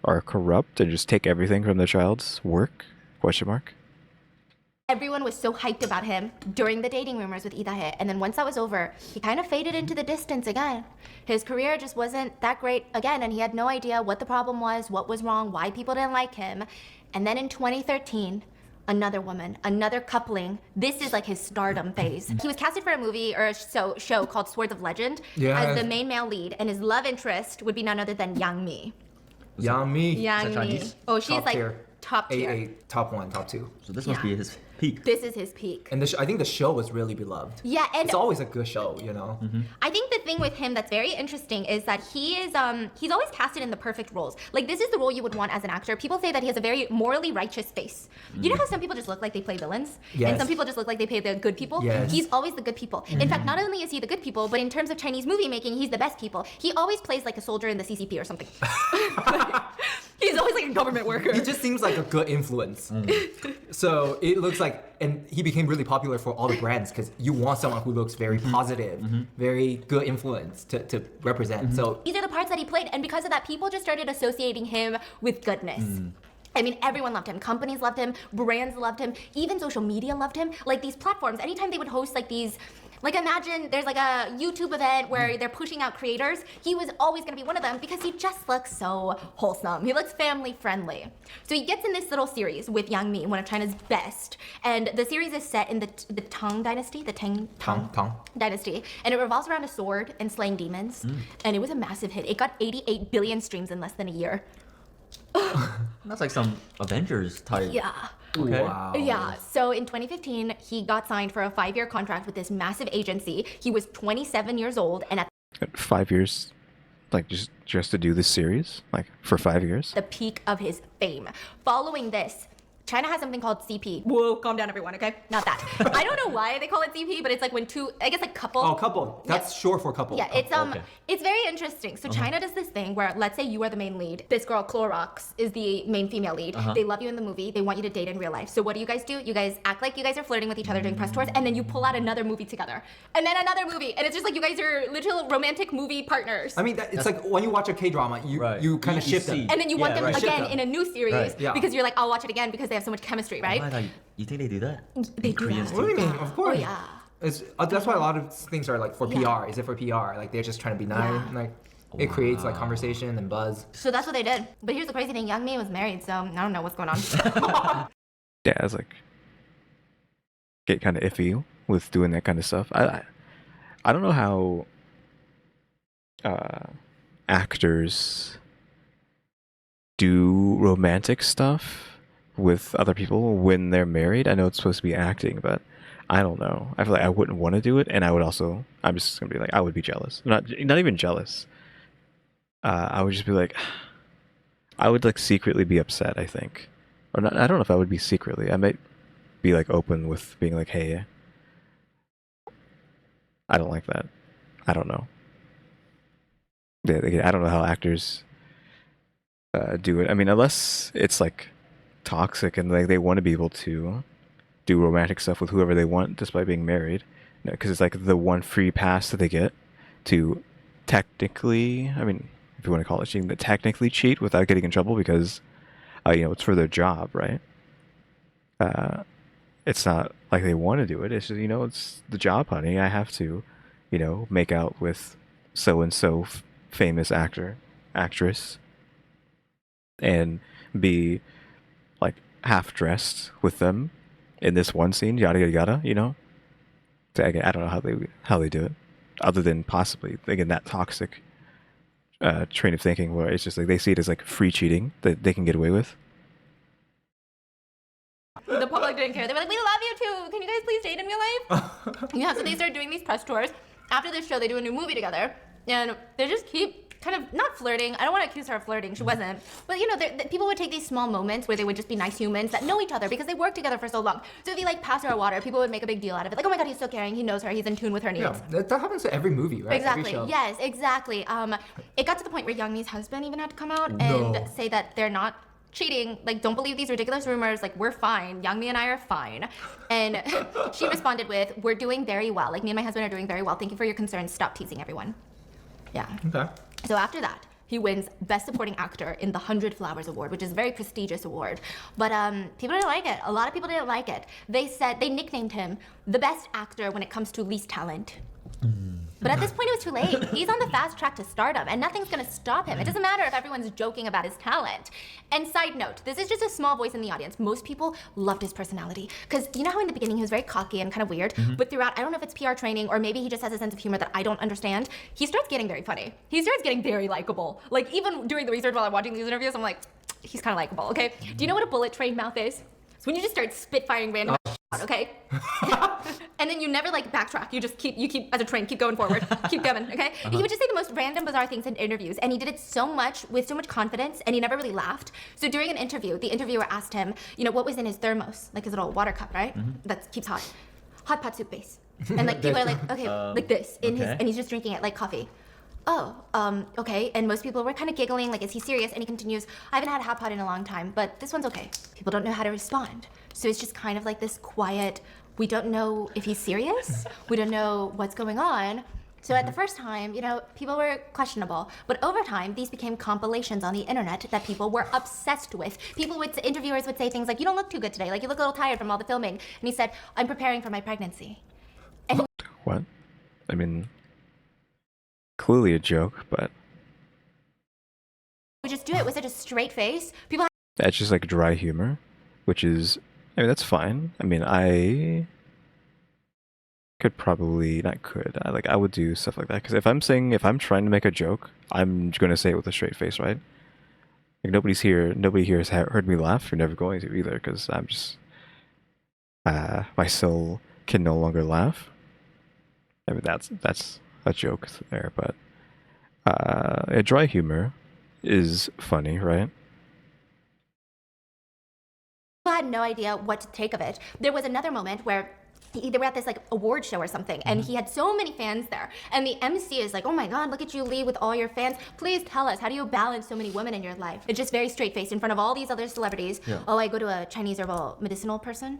are corrupt and just take everything from the child's work? ? everyone was so hyped about him during the dating rumors with Lee Dae. And then once that was over, he kind of faded into the distance again. His career just wasn't that great again, and he had no idea what the problem was, what was wrong, why people didn't like him. And then in 2013, another woman, another coupling. This is like his stardom phase. He was casted for a movie or a show called Swords of Legend as the main male lead, and his love interest would be none other than Yang Mi. Yang Mi. Yang Mi. Chinese? Oh, she's Top like tier. top tier. AA, top 1, top 2. So this must be Yeah. his peak. This is his peak. And I think the show was really beloved. Yeah, and It's always a good show, you know? I think the thing with him that's very interesting is that he's always casted in the perfect roles. Like this is the role you would want as an actor. People say that he has a very morally righteous face. You know how some people just look like they play villains? And Yes. some people just look like they play the good people? Yes. He's always the good people. In fact, not only is he the good people, but in terms of Chinese movie making, he's the best people. He always plays like a soldier in the CCP or something. He's always like a government worker. He just seems like a good influence. So it looks like, and he became really popular for all the brands because you want someone who looks very positive, very good influence to represent. So These are the parts that he played, and because of that, people just started associating him with goodness. I mean, everyone loved him. Companies loved him. Brands loved him. Even social media loved him. Like these platforms, anytime they would host like these, like imagine there's like a YouTube event where they're pushing out creators. He was always gonna be one of them because he just looks so wholesome. He looks family friendly. So he gets in this little series with Yang Mi, one of China's best. And the series is set in the Tang dynasty, the Tang Tang. dynasty, and it revolves around a sword and slaying demons. And it was a massive hit. It got 88 billion streams in less than a year. That's like some Avengers type. Yeah. Okay. Wow. Yeah, so in 2015, he got signed for a 5-year contract with this massive agency. He was 27 years old, and at 5 years, like just to do this series, like for 5 years. the peak of his fame. Following this, China has something called CP. Whoa, calm down everyone, okay? Not that. I don't know why they call it CP, but it's like when two, I guess like couple. Oh, couple. That's short for couple. Yeah, it's Okay. it's very interesting. So China does this thing where let's say you are the main lead. This girl Clorox is the main female lead. They love you in the movie. They want you to date in real life. So what do? You guys act like you guys are flirting with each other during press tours, and then you pull out another movie together, and then another movie, and it's just like you guys are literal romantic movie partners. I mean, it's like when you watch a K-drama, Right. you kind of You shift see. them. and then you want Yeah, them right. again Ship in them. a new series Right. Yeah. because you're like, I'll watch it again because they have so much chemistry, right? Oh my God, you think they do that? They In do Korean that. What do you too? mean? Of course. Oh yeah. That's why a lot of things are like for Yeah. PR. Is it for PR? Like they're just trying to be nice. Yeah. Like it creates like conversation and buzz. So that's what they did. But here's the crazy thing: Yang Mi was married, so I don't know what's going on. Yeah, I was like, get kind of iffy with doing that kind of stuff. I don't know how actors do romantic stuff with other people when they're married. I know it's supposed to be acting, but I don't know. I feel like I wouldn't want to do it, and I would also. I'm just gonna be like, I would be jealous. Not even jealous. I would just be like, I would like secretly be upset. I think, or not. I don't know if I would be secretly. I might be like open with being like, hey, I don't like that. I don't know. Yeah, I don't know how actors do it. I mean, unless it's like toxic and like they want to be able to do romantic stuff with whoever they want despite being married, because it's like the one free pass that they get to technically, I mean, if you want to call it cheating, but technically cheat without getting in trouble because it's for their job, right? It's not like they want to do it. It's just, it's the job, honey. I have to, make out with so and so famous actress, and be like half dressed with them in this one scene, yada yada yada. So again, I don't know how they do it, other than possibly again that toxic train of thinking where it's just like they see it as like free cheating that they can get away with. The public didn't care. They were like, we love you too. Can you guys please date in real life? Yeah, so they started doing these press tours. After this show, they do a new movie together. And they just keep kind of not flirting. I don't want to accuse her of flirting. She wasn't. But people would take these small moments where they would just be nice humans that know each other because they worked together for so long. So if he like passed her a water, people would make a big deal out of it. Like, oh my God, he's so caring. He knows her. He's in tune with her needs. Yeah, that happens to every movie, right? Exactly. Every show. Yes, exactly. It got to the point where Yang Mi's husband even had to come out No. and say that they're not cheating. Like, don't believe these ridiculous rumors. Like, we're fine. Yang Mi and I are fine. And she responded with, we're doing very well. Like, me and my husband are doing very well. Thank you for your concerns. Stop teasing everyone. Yeah. Okay. So after that, he wins Best Supporting Actor in the 100 Flowers Award, which is a very prestigious award. But people didn't like it. A lot of people didn't like it. They nicknamed him the best actor when it comes to least talent. But at this point, it was too late. He's on the fast track to stardom, and nothing's gonna stop him. It doesn't matter if everyone's joking about his talent. And side note, this is just a small voice in the audience. Most people loved his personality. Because you know how in the beginning he was very cocky and kind of weird, but throughout, I don't know if it's PR training or maybe he just has a sense of humor that I don't understand, he starts getting very funny. He starts getting very likable. Like, even during the research while I'm watching these interviews, I'm like, he's kind of likable, okay? Do you know what a bullet train mouth is? It's when you just start spitfiring random out, okay? And then you never like backtrack. You just keep as a train, keep going forward, keep going, okay? He would just say the most random, bizarre things in interviews, and he did it so much with so much confidence, and he never really laughed. So during an interview, the interviewer asked him, you know, what was in his thermos, like his little water cup, right? That keeps hot. Hot pot soup base. And like people are like, okay, like this in his, and he's just drinking it like coffee. Oh, okay. And most people were kind of giggling, like, is he serious? And he continues, I haven't had a hot pot in a long time, but this one's okay. People don't know how to respond. So it's just kind of like this quiet, we don't know if he's serious. We don't know what's going on. So at the first time, you know, people were questionable. But over time, these became compilations on the internet that people were obsessed with. Interviewers would say things like, you don't look too good today. Like, you look a little tired from all the filming. And he said, I'm preparing for my pregnancy. And What? I mean, clearly a joke, but we just do it with such a straight face. People that's just like dry humor, which is, I mean, that's fine. I mean, I could probably, not could, I would do stuff like that. Because if I'm trying to make a joke, I'm going to say it with a straight face, right? Like, nobody here has heard me laugh. You're never going to either, because I'm just, my soul can no longer laugh. I mean, that's a joke there, but a dry humor is funny, right? had no idea what to take of it. There was another moment where they were at this like award show or something, and he had so many fans there, and the MC is like, oh my god, look at you, Lee, with all your fans. Please tell us, how do you balance so many women in your life? It's just very straight-faced in front of all these other celebrities. Yeah. Oh, I go to a Chinese herbal medicinal person.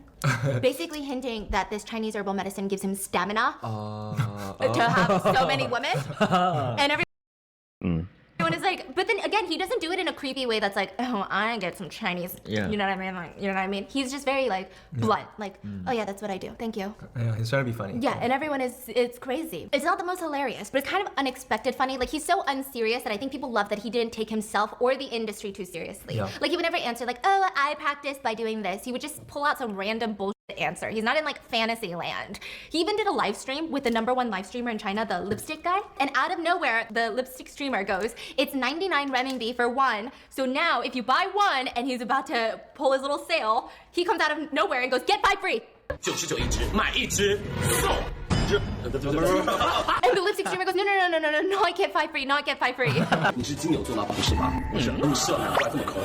Basically hinting that this Chinese herbal medicine gives him stamina to have so many women. And everyone is like, but then again, he doesn't do it in a creepy way that's like, oh, I get some Chinese, Yeah. you know what I mean? Like, you know what I mean? He's just very like blunt, like, oh yeah, that's what I do, thank you. Yeah, he's trying to be funny. Yeah, and everyone it's crazy. It's not the most hilarious, but it's kind of unexpected funny. Like, he's so unserious that I think people love that he didn't take himself or the industry too seriously. Yeah. Like, he would never answer like, oh, I practice by doing this. He would just pull out some random bullshit answer. He's not in like fantasy land. He even did a live stream with the #1 live streamer in China, the lipstick guy, and out of nowhere, the lipstick streamer goes, it's 99 renminbi for one. So now if you buy one and he's about to pull his little sale, he comes out of nowhere and goes, get 5 free. 99一只，买一只送一只。 And the lipstick streamer goes, no, not get 5 free, not get 5 free. 你是金牛座吗？不是吧？我是恩社，难怪这么抠。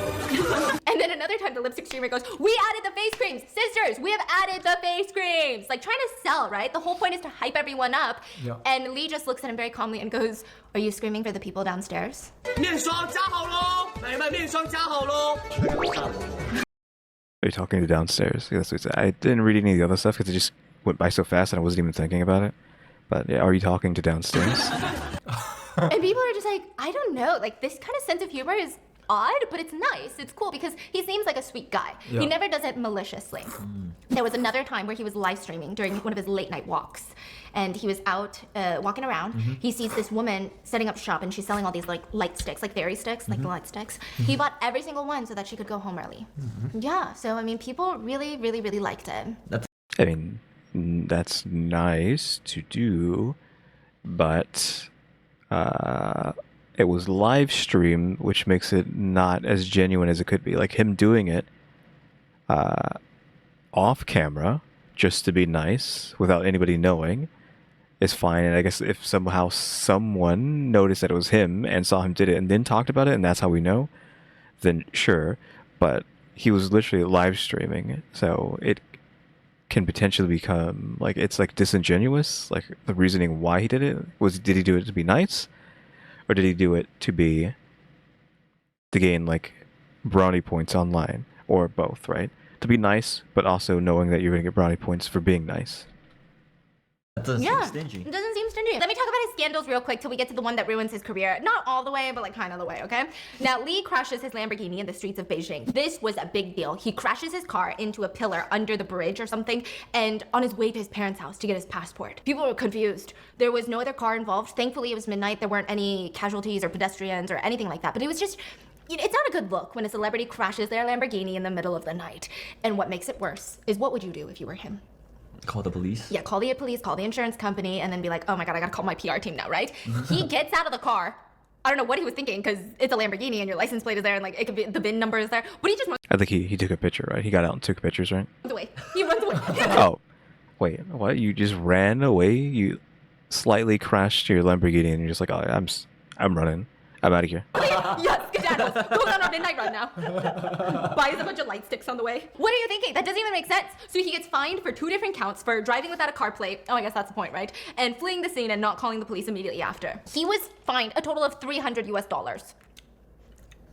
And then another time the lipstick streamer goes, we added the face creams. Sisters, we have added the face creams. Like, trying to sell, right? The whole point is to hype everyone up. Yeah. And Lee just looks at him very calmly and goes, are you screaming for the people downstairs? 面霜加好喽，美们面霜加好喽。 Are you talking to downstairs? Yeah, that's what he said. I didn't read any of the other stuff because it just went by so fast and I wasn't even thinking about it. But yeah, are you talking to downstairs? And people are just like, I don't know. Like, this kind of sense of humor is odd, but it's nice. It's cool because he seems like a sweet guy. Yeah. He never does it maliciously. There was another time where he was live streaming during one of his late night walks, and he was out walking around. He sees this woman setting up shop, and she's selling all these like light sticks, like fairy sticks, like the light sticks. He bought every single one so that she could go home early. Yeah, so I mean, people really, really, really liked him. I mean, that's nice to do, but it was live stream, which makes it not as genuine as it could be. Like, him doing it off camera just to be nice without anybody knowing is fine. And I guess if somehow someone noticed that it was him and saw him did it and then talked about it, and that's how we know, then sure. But he was literally live streaming, so it can potentially become like, it's like disingenuous. Like, the reasoning why he did it was, did he do it to be nice, or did he do it to gain like brownie points online, or both, right? To be nice, but also knowing that you're gonna get brownie points for being nice. That doesn't Yeah, seem stingy. it doesn't seem stingy. Let me talk about his scandals real quick till we get to the one that ruins his career. Not all the way, but like kind of the way, okay? Now, Lee crashes his Lamborghini in the streets of Beijing. This was a big deal. He crashes his car into a pillar under the bridge or something, and on his way to his parents' house to get his passport. People were confused. There was no other car involved. Thankfully, it was midnight. There weren't any casualties or pedestrians or anything like that, but it was just, it's not a good look when a celebrity crashes their Lamborghini in the middle of the night. And what makes it worse is, what would you do if you were him? Call the police? Yeah, call the police, call the insurance company, and then be like, oh my God, I gotta call my PR team now, right? He gets out of the car. I don't know what he was thinking, because it's a Lamborghini and your license plate is there and like it could be, the VIN number is there. But he just runs I think he took a picture, right? He got out and took pictures, right? away. He runs away. Oh, wait, what? You just ran away? You slightly crashed your Lamborghini and you're just like, oh, I'm running. I'm out of here. Yes, skedaddles. Goes on a midnight run now. Buys a bunch of light sticks on the way. What are you thinking? That doesn't even make sense. So he gets fined for 2 different counts for driving without a car plate. Oh, I guess that's the point, right? And fleeing the scene and not calling the police immediately after. He was fined a total of $300 US.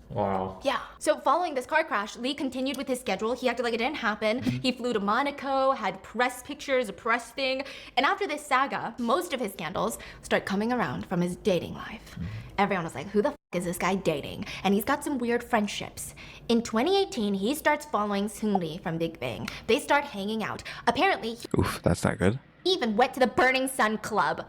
Wow. Yeah. So following this car crash, Lee continued with his schedule. He acted like it didn't happen. He flew to Monaco, had press pictures, a press thing. And after this saga, most of his scandals start coming around from his dating life. Everyone was like, who the f is this guy dating? And he's got some weird friendships. In 2018, he starts following Seung-ri from Big Bang. They start hanging out. Apparently, he Oof, that's not good. even went to the Burning Sun Club.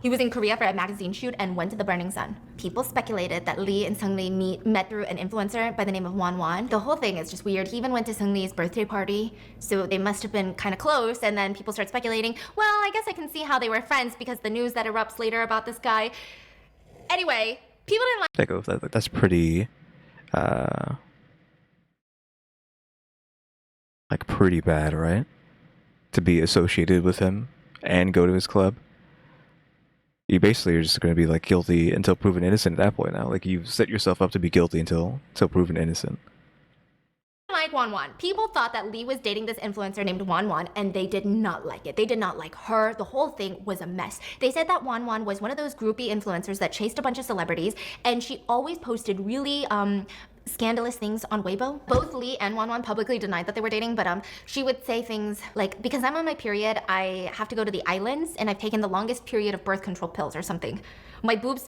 He was in Korea for a magazine shoot and went to the Burning Sun. People speculated that Lee and Seung-ri met through an influencer by the name of Wan. The whole thing is just weird. He even went to Seung-ri's birthday party, so they must have been kind of close, and then people start speculating, well, I guess I can see how they were friends because the news that erupts later about this guy. Anyway, people didn't like That's pretty, like pretty bad, right? To be associated with him and go to his club. You basically are just going to be like guilty until proven innocent at that point now. Like you've set yourself up to be guilty until proven innocent. like Wan. People thought that Lee was dating this influencer named Wan, and they did not like it. They did not like her. The whole thing was a mess. They said that Wan was one of those groupie influencers that chased a bunch of celebrities, and she always posted really scandalous things on Weibo. Both Lee and Wan publicly denied that they were dating, but she would say things like, because I'm on my period, I have to go to the islands, and I've taken the longest period of birth control pills or something. My boobs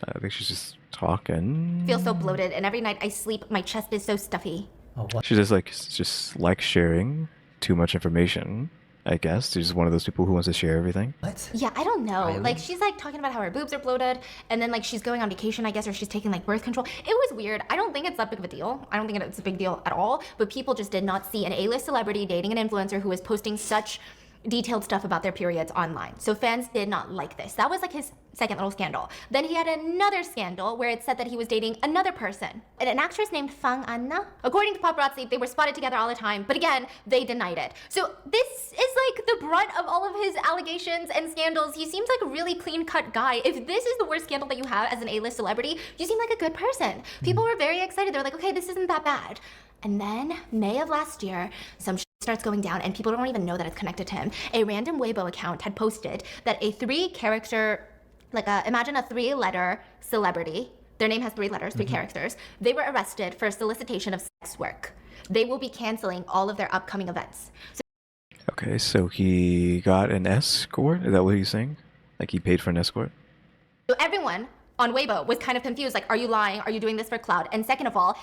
I think she's just talking. feel so bloated, and every night I sleep, my chest is so stuffy. Oh, what? She just likes sharing too much information, I guess. She's just one of those people who wants to share everything. What? Yeah, I don't know. Really? Like, she's like talking about how her boobs are bloated, and then like she's going on vacation, I guess, or she's taking like birth control. It was weird. I don't think it's that big of a deal. I don't think it's a big deal at all, but people just did not see an A-list celebrity dating an influencer who was posting such detailed stuff about their periods online. So fans did not like this. That was like his second little scandal. Then he had another scandal where it said that he was dating another person, an actress named Fang Anna. According to paparazzi, they were spotted together all the time, but again, they denied it. So this is like the brunt of all of his allegations and scandals. He seems like a really clean-cut guy. If this is the worst scandal that you have as an A-list celebrity, you seem like a good person. People were very excited. They were like, okay, this isn't that bad. And then, May of last year, some starts going down and people don't even know that it's connected to him. A random Weibo account had posted that a 3-character, imagine a 3-letter celebrity, their name has 3 letters, 3 characters, they were arrested for solicitation of sex work. They will be canceling all of their upcoming events. So Okay, so he got an escort? Is that what he's saying? Like he paid for an escort? everyone on Weibo was kind of confused, like, are you lying? Are you doing this for clout? And second of all,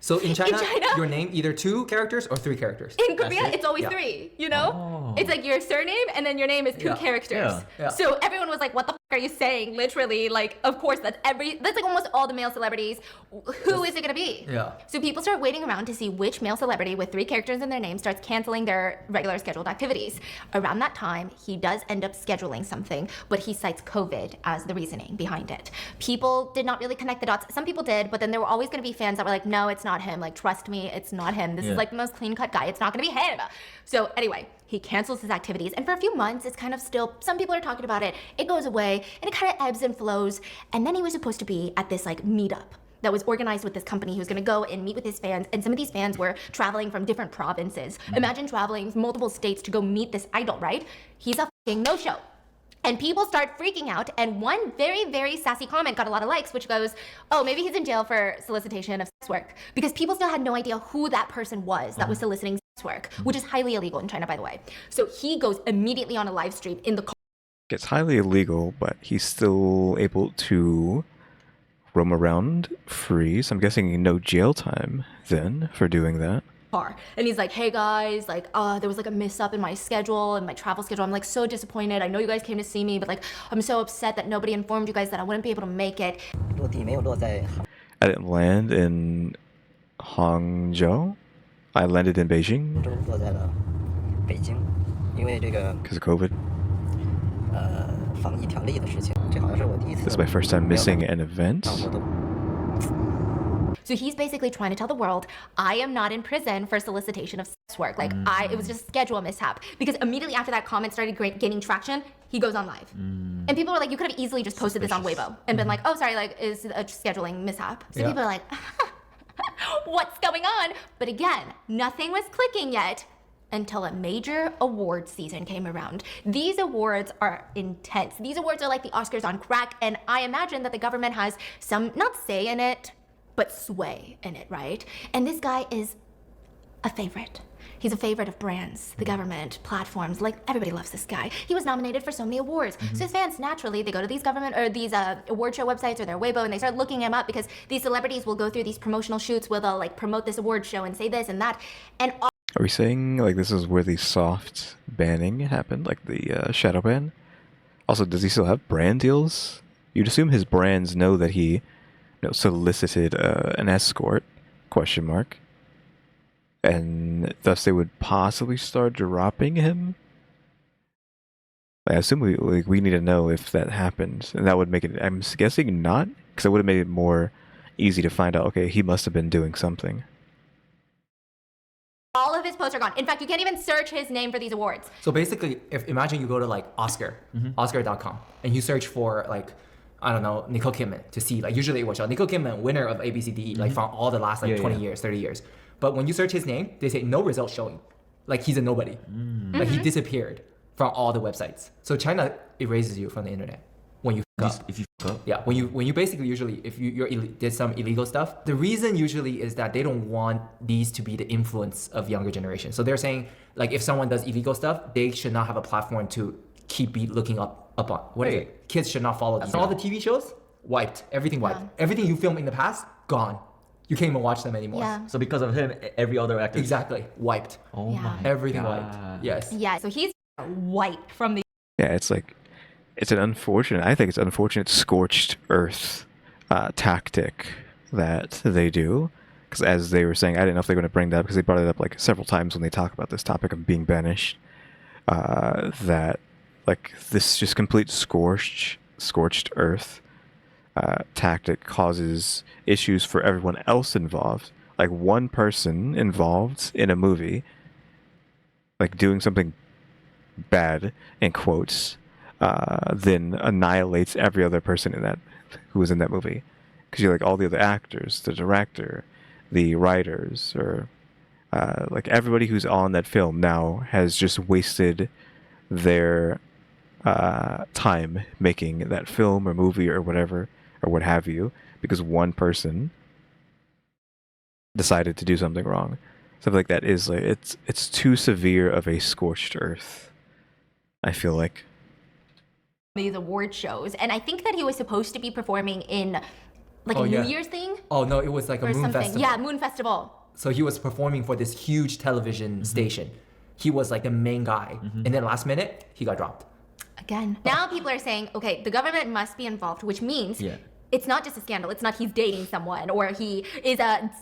So in China, China? your name either 2 characters or 3 characters. in Korea, it's always Yeah. 3, you know? It's like your surname and then your name is 2 Yeah. characters. Yeah. So everyone was like, what the f are you saying? Literally, like, of course, that's like almost all the male celebrities. Who is it gonna be? Yeah. So people start waiting around to see which male celebrity with 3 characters in their name starts canceling their regular scheduled activities. Around that time, he does end up scheduling something, but he cites COVID as the reasoning behind it. People did not really connect the dots. Some people did, but then there were always gonna be fans that were like, no, it's not him. Like, trust me, it's not him. This is like the most clean-cut guy. It's not gonna be him. So anyway, he cancels his activities, and for a few months, it's kind of still, some people are talking about it, it goes away, and it kind of ebbs and flows, and then he was supposed to be at this, like, meetup that was organized with this company. He was gonna go and meet with his fans, and some of these fans were traveling from different provinces. Imagine traveling multiple states to go meet this idol, right? He's a fucking no-show. And people start freaking out, and one very, very sassy comment got a lot of likes, which goes, oh, maybe he's in jail for solicitation of sex work. Because people still had no idea who that person was that was soliciting work, which is highly illegal in China, by the way. So he goes immediately on a live stream in the It's highly illegal, but he's still able to roam around free. So I'm guessing no jail time then for doing that. car. And he's like, hey guys, like, there was like a miss up in my schedule and my travel schedule. I'm like so disappointed. I know you guys came to see me, but like, I'm so upset that nobody informed you guys that I wouldn't be able to make it. I didn't land in Hangzhou. I landed in Beijing because of COVID. This is my first time missing an event. So he's basically trying to tell the world, I am not in prison for solicitation of sex work. Like, it was just a schedule mishap. Because immediately after that comment started gaining traction, he goes on live. And people were like, you could have easily just posted this on Weibo and been like, oh, sorry, like, it's a scheduling mishap. So people are like, what's going on? But again, nothing was clicking yet until a major award season came around. These awards are intense. These awards are like the Oscars on crack, and I imagine that the government has some, not say in it, but sway in it, right? And this guy is a favorite. He's a favorite of brands, the government, platforms, like everybody loves this guy. He was nominated for so many awards. So his fans, naturally, they go to these government or these award show websites or their Weibo and they start looking him up because these celebrities will go through these promotional shoots where they'll like promote this award show and say this and that. And Are we saying like this is where the soft banning happened, like the shadow ban? Also, does he still have brand deals? You'd assume his brands know that he solicited an escort, ? And thus they would possibly start dropping him. I assume we need to know if that happened, and that would make it. I'm guessing not, because it would have made it more easy to find out. Okay, he must have been doing something. all of his posts are gone. In fact, you can't even search his name for these awards. So basically, imagine you go to like Oscar.com, and you search for like, I don't know, Nicole Kidman to see, like usually it will show Nicole Kidman, winner of ABCDE, like from all the last like 20 years, 30 years. But when you search his name, they say no results showing. Like he's a nobody. Like he disappeared from all the websites. So China erases you from the internet when you fuck up. If you fuck up? Yeah, when you basically usually, if you did some illegal stuff, the reason usually is that they don't want these to be the influence of younger generation. So they're saying like if someone does illegal stuff, they should not have a platform to keep looking up on. What is it? Kids should not follow these. All the TV shows, wiped. Everything wiped. Yeah. Everything you filmed in the past, gone. You can't even watch them anymore. Yeah. So because of him, every other actor. Exactly. Wiped. Oh Yeah. my. Everything God. wiped. Yes. Yeah, so he's white from the Yeah, it's like, it's an unfortunate, I think it's an unfortunate scorched earth tactic that they do. Because as they were saying, I didn't know if they were going to bring that up because they brought it up like several times when they talk about this topic of being banished. That like this just complete scorched earth tactic causes issues for everyone else involved. Like one person involved in a movie, like doing something bad in quotes, then annihilates every other person in that who was in that movie, because you're like all the other actors, the director, the writers, or like everybody who's on that film now has just wasted their time making that film or movie or whatever or what have you, because one person decided to do something wrong. Something like that is like it's too severe of a scorched earth, I feel like. these award shows, and I think that he was supposed to be performing in like Oh, a yeah. New Year's thing Oh no, it was like a or moon something. festival. Yeah, Moon Festival. So he was performing for this huge television station. He was like the main guy. And then last minute, he got dropped. Again. Now people are saying, okay, the government must be involved, which means Yeah. it's not just a scandal. It's not he's dating someone or he is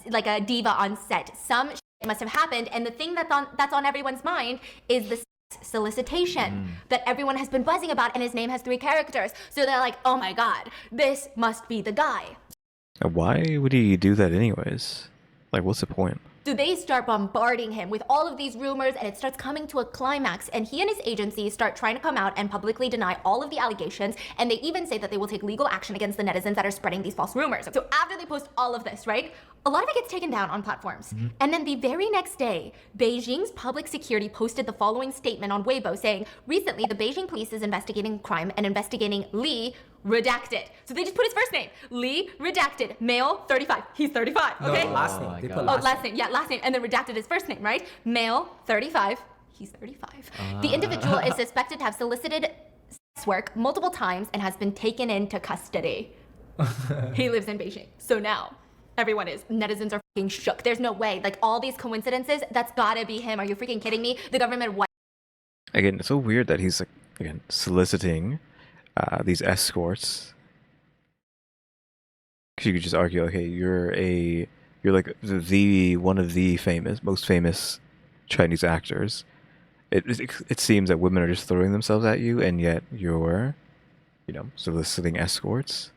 like a diva on set. Some shit must have happened, and the thing that's on everyone's mind is the solicitation that everyone has been buzzing about, and his name has 3 characters. So they're like, oh my god, this must be the guy. Why would he do that anyways? Like, what's the point? So they start bombarding him with all of these rumors, and it starts coming to a climax, and he and his agency start trying to come out and publicly deny all of the allegations, and they even say that they will take legal action against the netizens that are spreading these false rumors. So after they post all of this, right, a lot of it gets taken down on platforms. And then the very next day, Beijing's public security posted the following statement on Weibo saying, recently the Beijing police is investigating crime and investigating Li redacted. So they just put his first name, Li redacted, male 35. He's 35, okay? No, last name. my They God. put Last name, yeah, last name, and then redacted his first name, right? Male 35. He's 35. The individual is suspected to have solicited sex work multiple times and has been taken into custody. He lives in Beijing. So now, netizens are fucking shook. There's no way. Like, all these coincidences, that's gotta be him. Are you freaking kidding me? The government, what? Again, it's so weird that he's, like, again, soliciting these escorts. Because you could just argue, okay, you're like the one of the most famous Chinese actors. It seems that women are just throwing themselves at you, and yet you're, soliciting escorts,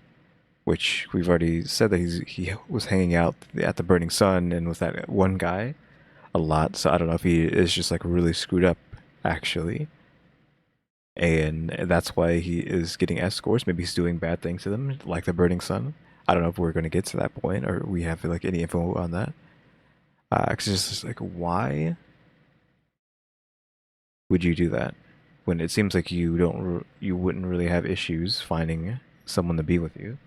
which we've already said that he was hanging out at the Burning Sun and with that one guy a lot. So I don't know if he is just like really screwed up, actually, and that's why he is getting escorts. Maybe he's doing bad things to them, like the Burning Sun. I don't know if we're going to get to that point or we have like any info on that. Cause it's just like, why would you do that when it seems like you wouldn't really have issues finding someone to be with you?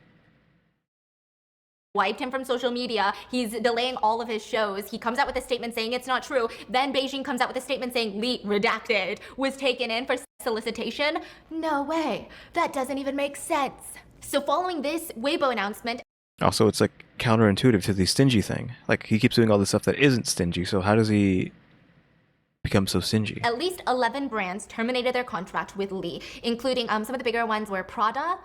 Wiped him from social media. He's delaying all of his shows. He comes out with a statement saying it's not true. Then Beijing comes out with a statement saying Li redacted was taken in for solicitation. No way. That doesn't even make sense. So following this Weibo announcement, Also, it's like counterintuitive to the stingy thing. Like, he keeps doing all this stuff that isn't stingy, so how does he become so stingy? at least 11 brands terminated their contract with Li, including some of the bigger ones were Prada,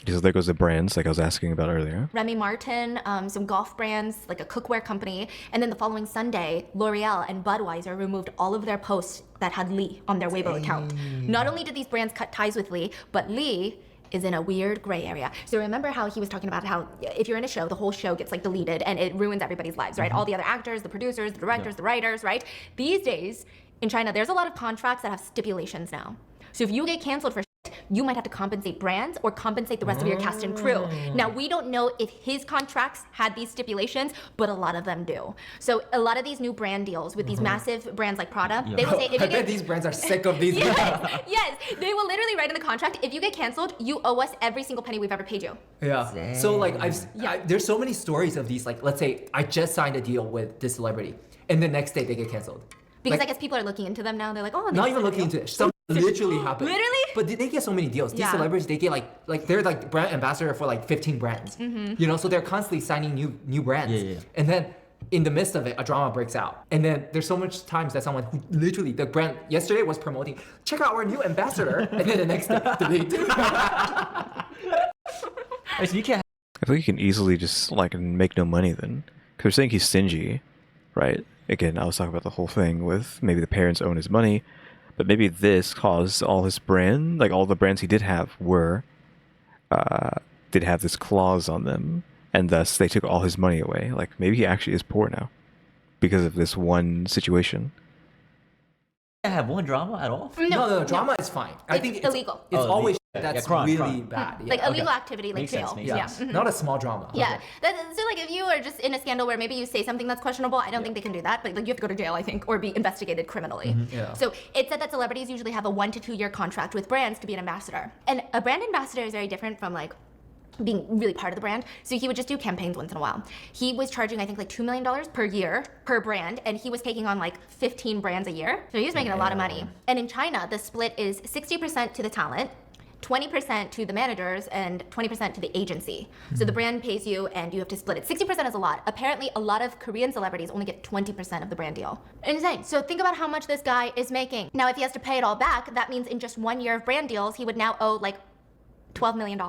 So there goes the brands, like I was asking about earlier. Remy Martin, some golf brands, like a cookware company, and then the following Sunday, L'Oreal and Budweiser removed all of their posts that had Li on their Weibo account. Not only did these brands cut ties with Li, but Li is in a weird gray area. So remember how he was talking about how if you're in a show, the whole show gets like deleted and it ruins everybody's lives, right? All the other actors, the producers, the directors, the writers, right? These days in China, there's a lot of contracts that have stipulations now. So if you get canceled for shit, you might have to compensate brands or compensate the rest of your cast and crew. Now, we don't know if his contracts had these stipulations, but a lot of them do. So a lot of these new brand deals with these massive brands like Prada, they will say, if I you bet get... these brands are sick of these brands. Yes, they will literally write in the contract, if you get canceled, you owe us every single penny we've ever paid you. Yeah. So like there's so many stories of these. Like, let's say I just signed a deal with this celebrity, and the next day they get canceled. Because Like, I guess people are looking into them now. They're like, oh, they not just even signed a looking deal. into it. Some literally happen. Literally? But they get so many deals. These Yeah. celebrities, they get like they're like brand ambassador for like 15 brands. You know, so they're constantly signing new brands. Yeah. And then in the midst of it, a drama breaks out. And then there's so much times that someone who literally, the brand yesterday was promoting, check out our new ambassador. And then the next day, delete. So you can't. I feel like you can easily just like make no money then. Because they're saying he's stingy, right? Again, I was talking about the whole thing with maybe the parents own his money, but maybe this caused all his brand, like all the brands he did have did have this clause on them, and thus they took all his money away. Like maybe he actually is poor now because of this one situation. Have one drama at all. No, drama is fine. I It's think illegal. It's Oh, always illegal. that's Crime. really bad. Yeah. Like illegal activity, like Makes jail. sense, makes Yeah. sense. Not a small drama. Yeah, so like if you are just in a scandal where maybe you say something that's questionable, I don't think they can do that, but like you have to go to jail, I think, or be investigated criminally. Yeah. So it said that celebrities usually have a 1 to 2 year contract with brands to be an ambassador. And a brand ambassador is very different from like being really part of the brand. So he would just do campaigns once in a while. He was charging, I think, like $2 million per year per brand, and he was taking on like 15 brands a year. So he was making a lot of money. And in China, the split is 60% to the talent, 20% to the managers, and 20% to the agency. So the brand pays you and you have to split it. 60% is a lot. Apparently, a lot of Korean celebrities only get 20% of the brand deal. Insane. So think about how much this guy is making. Now, if he has to pay it all back, that means in just 1 year of brand deals, he would now owe like $12 million.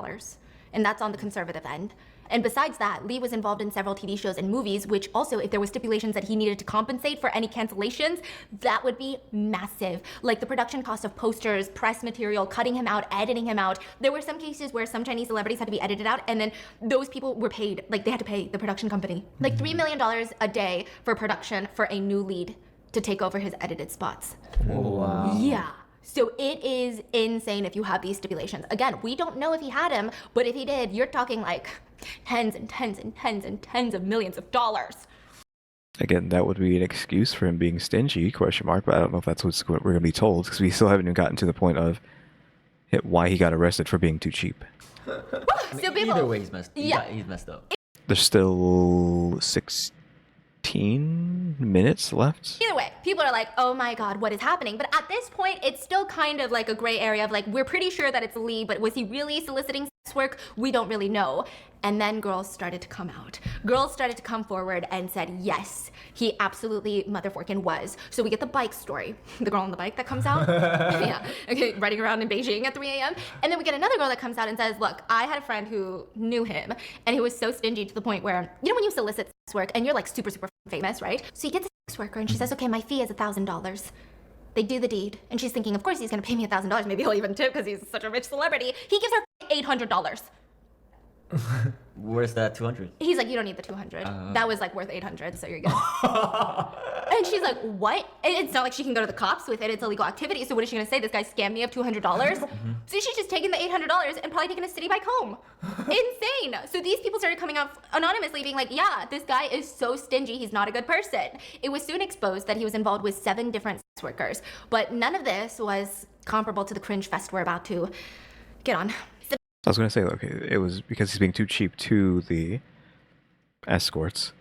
And that's on the conservative end. And besides that, Lee was involved in several TV shows and movies, which also, if there were stipulations that he needed to compensate for any cancellations, that would be massive. Like the production cost of posters, press material, cutting him out, editing him out. There were some cases where some Chinese celebrities had to be edited out, and then those people were paid, like they had to pay the production company. Like $3 million a day for production for a new lead to take over his edited spots. Wow. Yeah. So it is insane if you have these stipulations. Again, we don't know if he had him, but if he did, you're talking like tens and tens and tens and tens of millions of dollars. Again, that would be an excuse for him being stingy, question mark, but I don't know if that's what we're going to be told, because we still haven't even gotten to the point of why he got arrested for being too cheap. So people, Either way, he's messed. Yeah. He's messed up. There's still 16 minutes left. either way, people are like, oh my God, what is happening? But at this point, it's still kind of like a gray area of like, we're pretty sure that it's Lee, but was he really soliciting sex work? We don't really know. And then girls started to come out. Girls started to come forward and said, yes, he absolutely motherfucking was. So we get the bike story. The girl on the bike that comes out. Yeah, okay, riding around in Beijing at 3 a.m. And then we get another girl that comes out and says, look, I had a friend who knew him and he was so stingy to the point where, you know when you solicit sex work and you're like super, super famous, right? So you get the sex worker and she says, okay, my fee is $1,000. They do the deed. And she's thinking, of course he's gonna pay me $1,000. Maybe he'll even tip because he's such a rich celebrity. He gives her $800. Where's that 200? He's like, you don't need the 200. That was like worth 800, so you're good. And she's like, what? And it's not like she can go to the cops with it. It's illegal activity. So what is she gonna say? This guy scammed me of $200? So she's just taking the $800 and probably taking a city bike home. Insane. So these people started coming out anonymously being like, yeah, this guy is so stingy. He's not a good person. It was soon exposed that he was involved with 7 different sex workers. But none of this was comparable to the cringe fest we're about to get on. I was going to say, okay, it was because he's being too cheap to the escorts,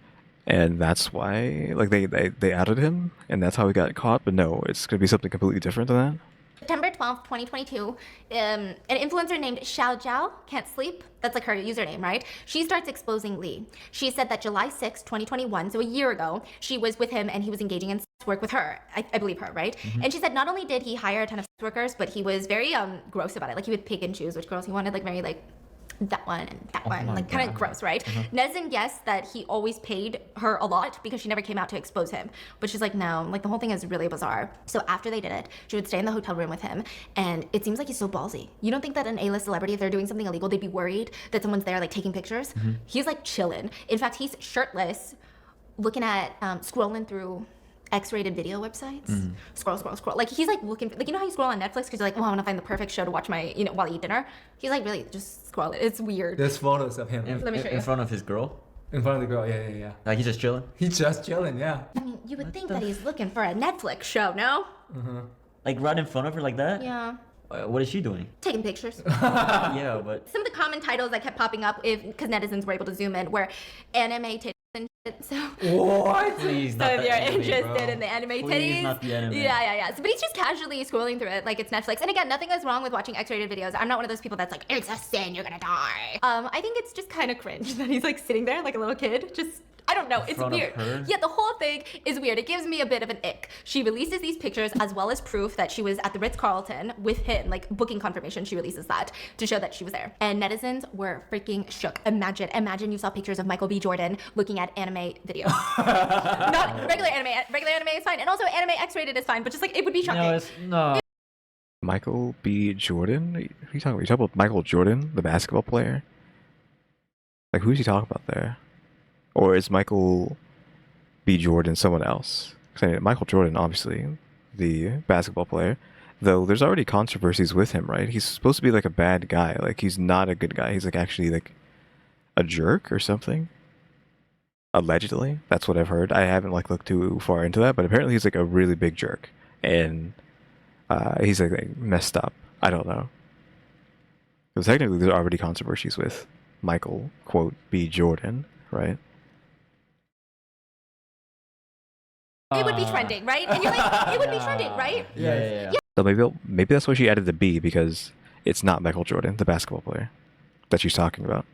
and that's why, like, they outed him, and that's how he got caught, but no, it's going to be something completely different than that. September 12th, 2022, an influencer named Xiao Jiao, can't sleep, that's like her username, right? She starts exposing Lee. She said that July 6th, 2021, so a year ago, she was with him and he was engaging in sex work with her. I believe her, right? And she said not only did he hire a ton of sex workers, but he was very gross about it. Like he would pick and choose which girls he wanted, like very like that one and that one, like kind of gross, right? Netizen guessed that he always paid her a lot because she never came out to expose him. But she's like, no, like the whole thing is really bizarre. So after they did it, she would stay in the hotel room with him, and it seems like he's so ballsy. You don't think that an A-list celebrity, if they're doing something illegal, they'd be worried that someone's there like taking pictures? He's like chilling. In fact, he's shirtless, looking at, scrolling through X-rated video websites. Scroll. Like he's like looking, like you know how you scroll on Netflix because you're like, oh, I want to find the perfect show to watch my, you know, while I eat dinner. He's like really just scroll it. It's weird. There's photos of him Let me show you. In front of his girl? in front of the girl. Yeah. Like he's just chilling? He's just chilling. Yeah. I mean, you would think that he's looking for a Netflix show, no? Like right in front of her like that? Yeah. What is she doing? Taking pictures. Yeah, but Some of the common titles that kept popping up, because netizens were able to zoom in, were anime titties and shit. So, What? please so not if the you're anime, interested bro. in the anime Please titties, not the anime. yeah. So, but he's just casually scrolling through it like it's Netflix. And again, nothing is wrong with watching X-rated videos. I'm not one of those people that's like, it's a sin, you're gonna die. I think it's just kind of cringe that he's like sitting there like a little kid, just. I don't know, it's front of weird. her? Yeah, the whole thing is weird. It gives me a bit of an ick. She releases these pictures as well as proof that she was at the Ritz-Carlton with him, like booking confirmation, she releases that to show that she was there. And netizens were freaking shook. Imagine you saw pictures of Michael B. Jordan looking at anime videos. Not regular anime is fine. And also anime X-rated is fine, but just like, it would be shocking. No. Michael B. Jordan? Who are you talking about? You talking about Michael Jordan, the basketball player? Like, who's he talking about there? Or is Michael B. Jordan someone else? 'Cause I mean, Michael Jordan, obviously, the basketball player, though there's already controversies with him, right? He's supposed to be like a bad guy. Like, he's not a good guy. He's like actually like a jerk or something. Allegedly. That's what I've heard. I haven't like looked too far into that, but apparently he's like a really big jerk. And he's like messed up. I don't know. Because technically there's already controversies with Michael, quote, B. Jordan, right? It would be trending, right? And you're like, it would be trending, right? Yeah. So maybe that's why she added the B, because it's not Michael Jordan, the basketball player that she's talking about.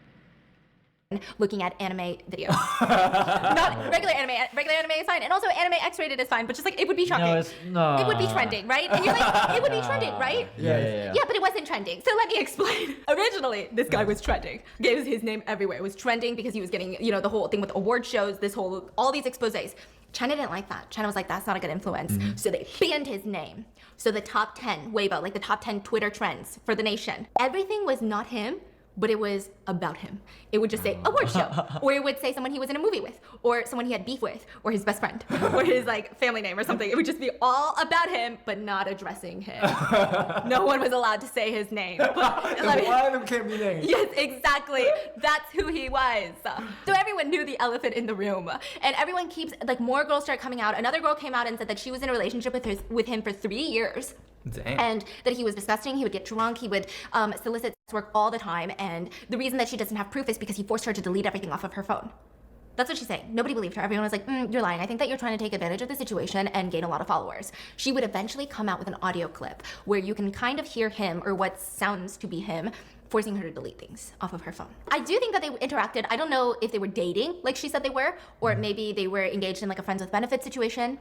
Looking at anime videos. Not regular anime is fine. And also anime X-rated is fine, but just like, it would be shocking. It would be trending, right? And you're like, it would be trending, right? Yeah. Yeah, but it wasn't trending. So let me explain. Originally, this guy was trending. Gave his name everywhere. It was trending because he was getting, you know, the whole thing with award shows, all these exposés. China didn't like that. China was like, that's not a good influence. So they banned his name. So the top 10 Weibo, like the top 10 Twitter trends for the nation, everything was not him, but it was about him. It would just say award show, or it would say someone he was in a movie with, or someone he had beef with, or his best friend, or his like family name or something. It would just be all about him, but not addressing him. No one was allowed to say his name. One can't be named. Yes, exactly. That's who he was. So everyone knew the elephant in the room, and everyone keeps like more girls start coming out. Another girl came out and said that she was in a relationship with him for 3 years. Dang. And that he was disgusting, he would get drunk, he would solicit sex work all the time, and the reason that she doesn't have proof is because he forced her to delete everything off of her phone. That's what she's saying. Nobody believed her. Everyone was like, you're lying. I think that you're trying to take advantage of the situation and gain a lot of followers. She would eventually come out with an audio clip where you can kind of hear him, or what sounds to be him, forcing her to delete things off of her phone. I do think that they interacted. I don't know if they were dating, like she said they were, or maybe they were engaged in like a friends with benefits situation.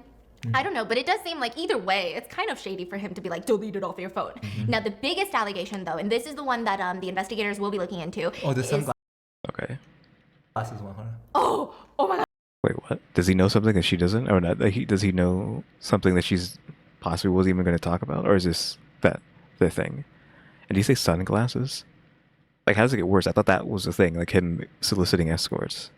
I don't know, but it does seem like either way, it's kind of shady for him to be like, delete it off your phone. Now, the biggest allegation though, and this is the one that the investigators will be looking into. Oh, the sunglasses Okay. one, huh? Oh my God. Wait, what? Does he know something that she doesn't? Or not? Does he know something that she's possibly wasn't even going to talk about? Or is this the thing? And do you say sunglasses? Like, how does it get worse? I thought that was the thing, like him soliciting escorts.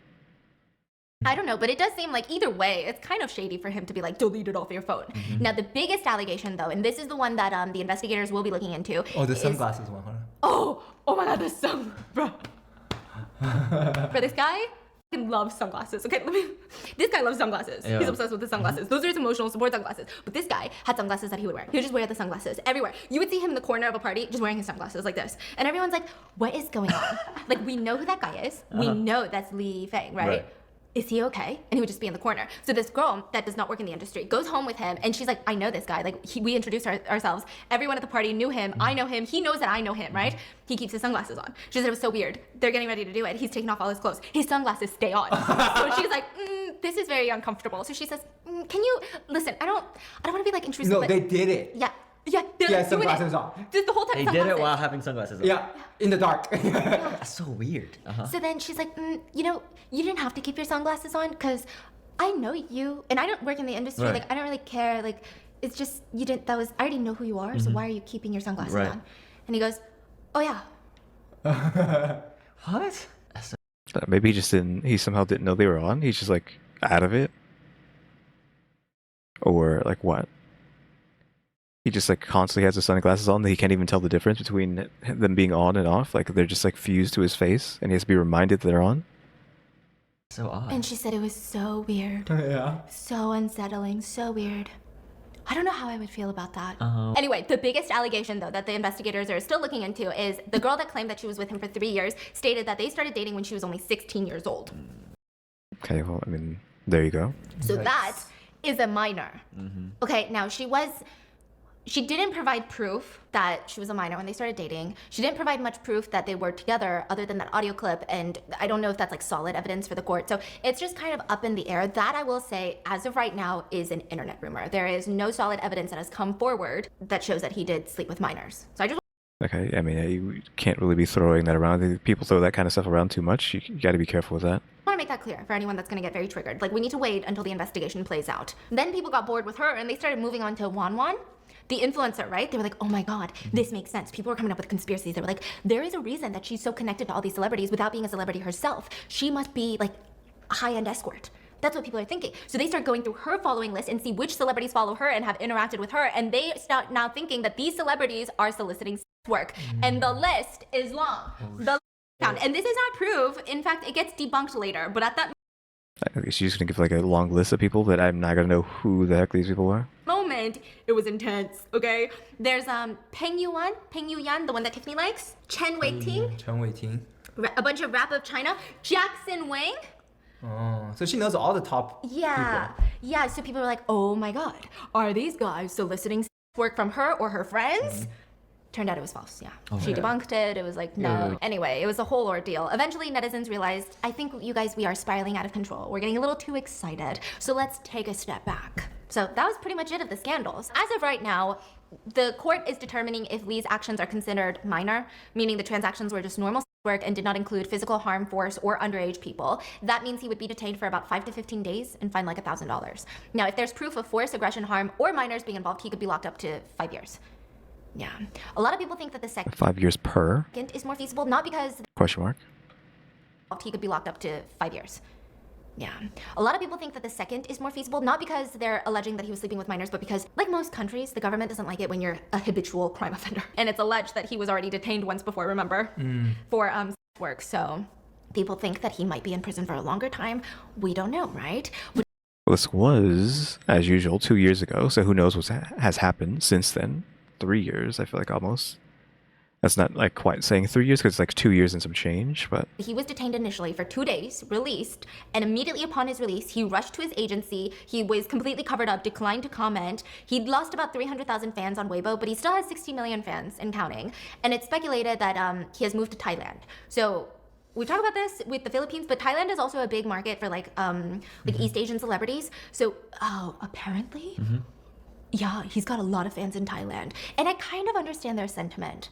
I don't know, but it does seem like either way, it's kind of shady for him to be like, delete it off your phone. Now, the biggest allegation though, and this is the one that the investigators will be looking into. Oh, the sunglasses one, huh? Oh my God, bro. For this guy, he loves sunglasses. Okay, this guy loves sunglasses. Yeah. He's obsessed with the sunglasses. Those are his emotional support sunglasses. But this guy had sunglasses that he would wear. He would just wear the sunglasses everywhere. You would see him in the corner of a party just wearing his sunglasses like this. And everyone's like, what is going on? Like, we know who that guy is. We know that's Li Feng, right? Is he okay? And he would just be in the corner. So this girl that does not work in the industry goes home with him, and she's like, I know this guy. Like, we introduced ourselves. Everyone at the party knew him. I know him. He knows that I know him, right? He keeps his sunglasses on. She said it was so weird. They're getting ready to do it. He's taking off all his clothes. His sunglasses stay on. So she's like, this is very uncomfortable. So she says, can you listen? I don't want to be like intrusive. No, but they did it. Yeah. He had sunglasses on. Just the whole time. They did it while having sunglasses on. Yeah, in the dark. That's so weird. So then she's like, you didn't have to keep your sunglasses on because I know you, and I don't work in the industry. Right. Like, I don't really care. Like, it's just I already know who you are. So why are you keeping your sunglasses Right. on? And he goes, oh yeah. What? That's so Maybe he somehow didn't know they were on. He's just like out of it. Or like what? He just like constantly has the sunglasses on that he can't even tell the difference between them being on and off. Like they're just like fused to his face and he has to be reminded that they're on. so odd. And she said it was so weird, Yeah. so unsettling, so weird. I don't know how I would feel about that. Uh-huh. Anyway, the biggest allegation, though, that the investigators are still looking into is the girl that claimed that she was with him for 3 years stated that they started dating when she was only 16 years old. Okay, well, I mean, there you go. So Yikes. that is a minor. Okay, now she didn't provide proof that she was a minor when they started dating. She didn't provide much proof that they were together other than that audio clip, and I don't know if that's like solid evidence for the court. So it's just kind of up in the air. That I will say, as of right now, is an internet rumor. There is no solid evidence that has come forward that shows that he did sleep with minors. So I just Okay, I mean, you can't really be throwing that around. I think people throw that kind of stuff around too much. You got to be careful with that. want to make that clear for anyone that's going to get very triggered. Like, we need to wait until the investigation plays out. Then people got bored with her and they started moving on to Wan Wan, the influencer, right? They were like, oh my God, this makes sense. People were coming up with conspiracies. They were like, there is a reason that she's so connected to all these celebrities without being a celebrity herself. She must be like a high-end escort. That's what people are thinking. So they start going through her following list and see which celebrities follow her and have interacted with her. And they start now thinking that these celebrities are soliciting sex work. And the list is long. And this is not proof. In fact, it gets debunked later. But at that I guess she's just gonna give like a long list of people that I'm not gonna know who the heck these people are. moment, it was intense, okay? There's Peng Yuyan, the one that Tiffany likes, Chen Wei-ting, Chen Wei-ting. a bunch of Rap of China, Jackson Wang. Oh, so she knows all the top Yeah, people. yeah, so people were like, oh my God, are these guys soliciting work from her or her friends? Turned out it was false, yeah. She debunked it, it was like, no. Anyway, it was a whole ordeal. Eventually, netizens realized, I think you guys, we are spiraling out of control. We're getting a little too excited, so let's take a step back. So that was pretty much it of the scandals. As of right now, the court is determining if Lee's actions are considered minor, meaning the transactions were just normal work and did not include physical harm, force, or underage people. That means he would be detained for about 5 to 15 days and fined like $1,000. Now, if there's proof of force, aggression, harm, or minors being involved, he could be locked up to 5 years. Yeah. A lot of people think that the second 5 years per? is more feasible, not because Question mark. he could be locked up to 5 years. Yeah. A lot of people think that the second is more feasible, not because they're alleging that he was sleeping with minors, but because, like most countries, the government doesn't like it when you're a habitual crime offender. And it's alleged that he was already detained once before, remember? For work. So people think that he might be in prison for a longer time. We don't know, right? Well, this was, as usual, 2 years ago, so who knows what has happened since then. 3 years, I feel like, almost. That's not like quite saying 3 years because it's like 2 years and some change, but He was detained initially for 2 days, released, and immediately upon his release, he rushed to his agency. He was completely covered up, declined to comment. He'd lost about 300,000 fans on Weibo, but he still has 60 million fans and counting. And it's speculated that he has moved to Thailand. So we talk about this with the Philippines, but Thailand is also a big market for like East Asian celebrities. So, apparently, yeah, he's got a lot of fans in Thailand. And I kind of understand their sentiment.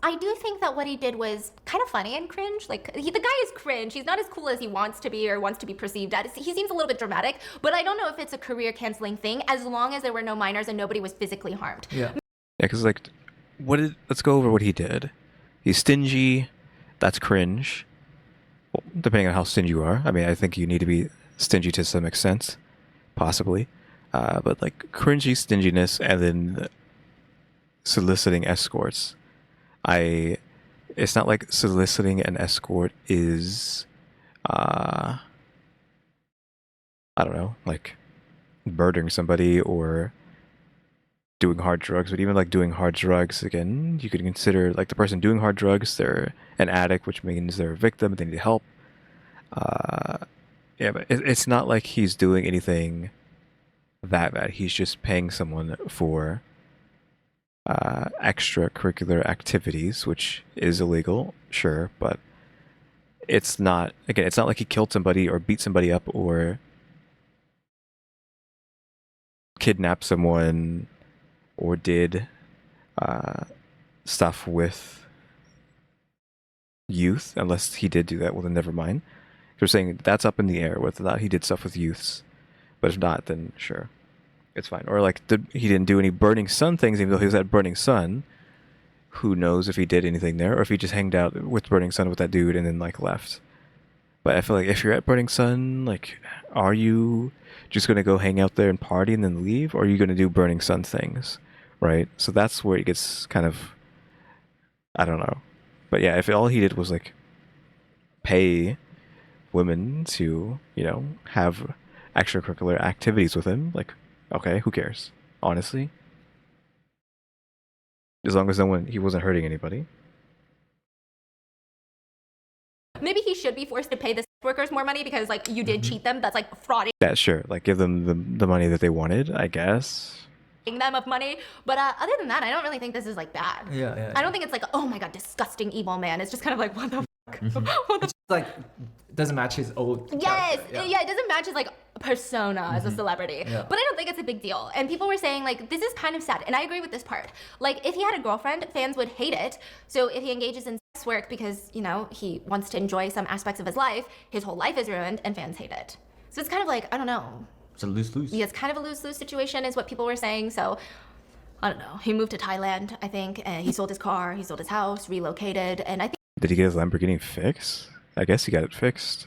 I do think that what he did was kind of funny and cringe. Like, the guy is cringe. He's not as cool as he wants to be or wants to be perceived as. He seems a little bit dramatic, but I don't know if it's a career-canceling thing as long as there were no minors and nobody was physically harmed. Yeah. yeah, because like, let's go over what he did. He's stingy. That's cringe. Well, depending on how stingy you are. I mean, I think you need to be stingy to some extent, possibly. But like cringy stinginess and then soliciting escorts. It's not like soliciting an escort is, I don't know, like murdering somebody or doing hard drugs. But even like doing hard drugs, again, you could consider like the person doing hard drugs, they're an addict, which means they're a victim, they need help. Yeah, but it's not like he's doing anything that bad. He's just paying someone for extracurricular activities, which is illegal, sure, but it's not like he killed somebody or beat somebody up or kidnapped someone or did stuff with youth. Unless he did do that, well then never mind. You're saying that's up in the air whether or not he did stuff with youths, but if not, then sure, it's fine. Or like he didn't do any Burning Sun things, even though he was at Burning Sun. Who knows if he did anything there, or if he just hanged out with Burning Sun with that dude and then like left. But I feel like if you're at Burning Sun, like, are you just gonna go hang out there and party and then leave, or are you gonna do Burning Sun things, right? So that's where it gets kind of, I don't know. But yeah, if all he did was like pay women to, you know, have extracurricular activities with him, like, okay, who cares? Honestly, as long as he wasn't hurting anybody. Maybe he should be forced to pay the workers more money because, like, you did cheat them. That's like frauding Yeah, sure. Like give them the money that they wanted, I guess. them of money. But other than that, I don't really think this is like bad. Yeah. I don't think it's like, oh my god, disgusting evil man. It's just kind of like, what the fuck? What the Like, doesn't match his old. Yes, character. yeah, it doesn't match his like persona as a celebrity. Yeah. But I don't think it's a big deal. And people were saying like this is kind of sad, and I agree with this part. Like if he had a girlfriend, fans would hate it. So if he engages in sex work because, you know, he wants to enjoy some aspects of his whole life is ruined, and fans hate it. So it's kind of like, I don't know. It's a lose-lose. Yeah, it's kind of a lose-lose situation is what people were saying. So I don't know. He moved to Thailand, I think, and he sold his car, he sold his house, relocated, and I think Did he get his Lamborghini fixed? I guess he got it fixed.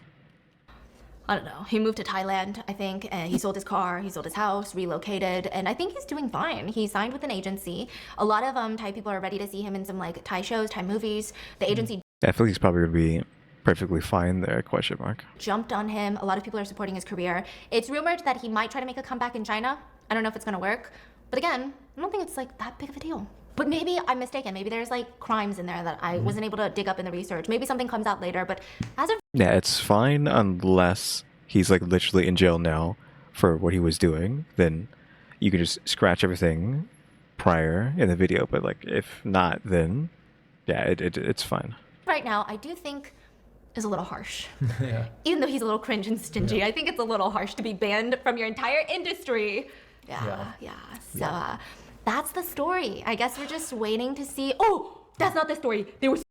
I don't know. He moved to Thailand, I think, and he sold his car, he sold his house, relocated, and I think he's doing fine. He signed with an agency. A lot of Thai people are ready to see him in some like Thai shows, Thai movies. The agency I feel like he's probably gonna be perfectly fine there, question mark. jumped on him. A lot of people are supporting his career. It's rumored that he might try to make a comeback in China. I don't know if it's gonna work. But again, I don't think it's like that big of a deal. But maybe I'm mistaken. Maybe there's like crimes in there that I wasn't able to dig up in the research. Maybe something comes out later, but as of Yeah, it's fine unless he's like literally in jail now for what he was doing. Then you can just scratch everything prior in the video. But like if not, then yeah, it's fine. right now, I do think is a little harsh. Yeah. Even though he's a little cringe and stingy, I think it's a little harsh to be banned from your entire industry. Yeah. So that's the story. I guess we're just waiting to see. Oh, that's not the story. There was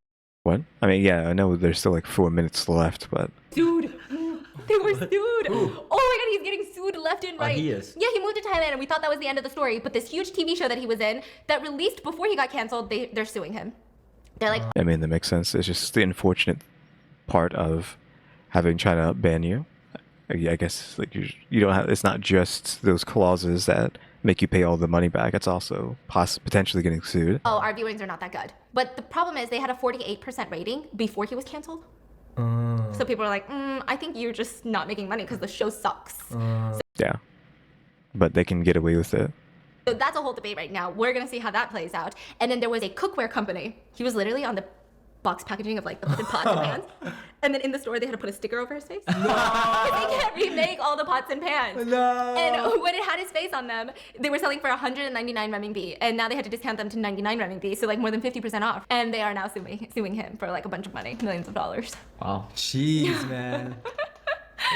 What? I mean, yeah, I know there's still like 4 minutes left, but dude. They were sued. Oh my god, he's getting sued left and right. He is. Yeah, he moved to Thailand and we thought that was the end of the story. But this huge TV show that he was in that released before he got canceled, they're suing him. They're like, I mean, that makes sense. It's just the unfortunate part of having China ban you. I guess like you don't have. It's not just those clauses that make you pay all the money back. It's also potentially getting sued. oh, our viewings are not that good. But the problem is they had a 48% rating before he was canceled. So people are like, I think you're just not making money because the show sucks. Yeah, but they can get away with it. So that's a whole debate right now. We're gonna see how that plays out. And then there was a cookware company. He was literally on the box packaging of like the pots and pans. And then in the store they had to put a sticker over his face. No! Because they can't remake all the pots and pans. No! And when it had his face on them, they were selling for 199 renminbi. And now they had to discount them to 99 renminbi, so like more than 50% off. And they are now suing him for like a bunch of money, millions of dollars. Wow. Jeez, man.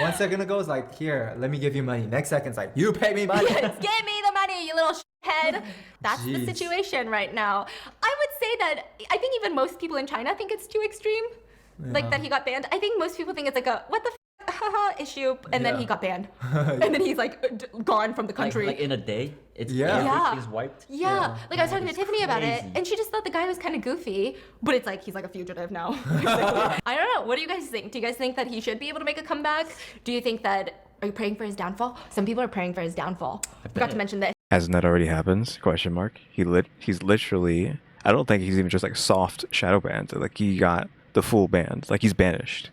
1 second ago it's like, here, let me give you money. Next second it's like, you pay me money. Yes, give me the money, you little head. That's the Jeez. situation right now. I would say that I think even most people in China think it's too extreme. Like that he got banned. I think most people think it's like a what the issue, and then he got banned. And then he's like gone from the country. Like in a day, it's Yeah. everything's wiped. Yeah, like I was talking to It's Tiffany about it, crazy. and she just thought the guy was kind of goofy, but it's like he's like a fugitive now. I don't know. What do you guys think? Do you guys think that he should be able to make a comeback? Do you think that? Are you praying for his downfall? Some people are praying for his downfall. Forgot to mention this. Hasn't that already happened? Question mark. He's literally. I don't think he's even just like soft shadow banned. Like he got the full ban. Like he's banished.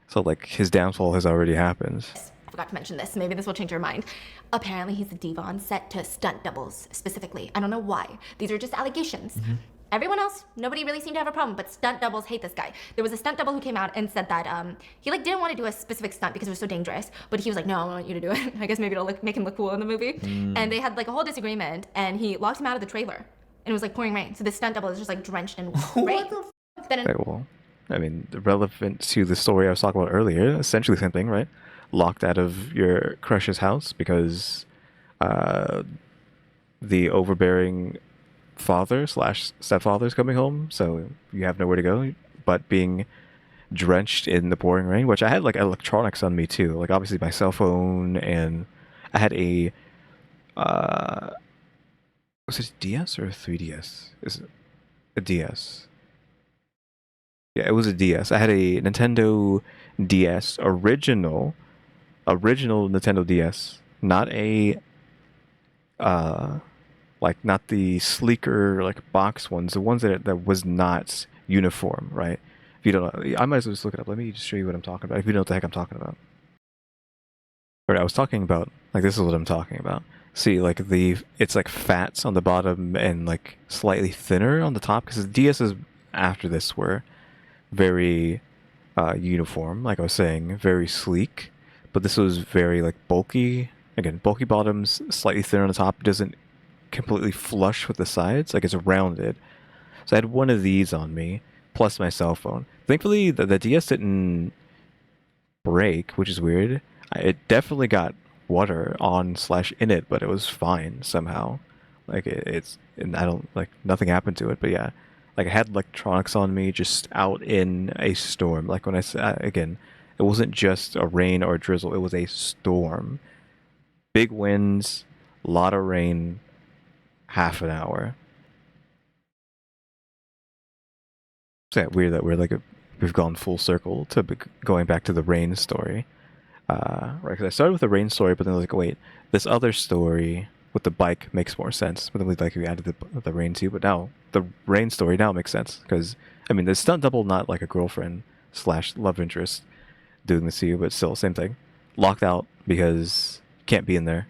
So like his downfall has already happened. I forgot to mention this. Maybe this will change your mind. Apparently, he's a diva on set to stunt doubles specifically. I don't know why. These are just allegations. Everyone else, nobody really seemed to have a problem, but stunt doubles hate this guy. There was a stunt double who came out and said that he like didn't want to do a specific stunt because it was so dangerous, but he was like, no, I want you to do it. I guess maybe it'll make him look cool in the movie. And they had like a whole disagreement, and he locked him out of the trailer, and it was like pouring rain. So this stunt double is just like drenched in rain. Then Okay, well, I mean, relevant to the story I was talking about earlier, essentially the same thing, right? Locked out of your crush's house because the overbearing father / stepfather is coming home, so you have nowhere to go but being drenched in the pouring rain, which I had like electronics on me too, like obviously my cell phone, and I had a was it DS or a 3DS? Is it a DS? Yeah, it was a DS. I had a Nintendo DS, original Nintendo DS, not a like not the sleeker like box ones, the ones that was not uniform, right? If you don't know, I might as well just look it up. Let me just show you what I'm talking about. If you know what the heck I'm talking about. Right, I was talking about like this is what I'm talking about. See, like it's like fats on the bottom and like slightly thinner on the top, because the DS's after this were very uniform, like I was saying, very sleek. But this was very like bulky. Again, bulky bottoms, slightly thinner on the top. It doesn't completely flush with the sides, like it's rounded. So I had one of these on me, plus my cell phone. Thankfully, the DS didn't break, which is weird. It definitely got water on / in it, but it was fine somehow. Like it's, and I don't like nothing happened to it. But yeah, like I had electronics on me, just out in a storm. Like when I said again, it wasn't just a rain or a drizzle; it was a storm. Big winds, lot of rain, half an hour. It's yeah, weird that we've gone full circle to going back to the rain story. Right, because I started with the rain story, but then I was like, wait, this other story with the bike makes more sense. But then we added the rain too. But now the rain story now makes sense, because I mean, the stunt double, not like a girlfriend / love interest doing this to you, but still same thing. Locked out because can't be in there,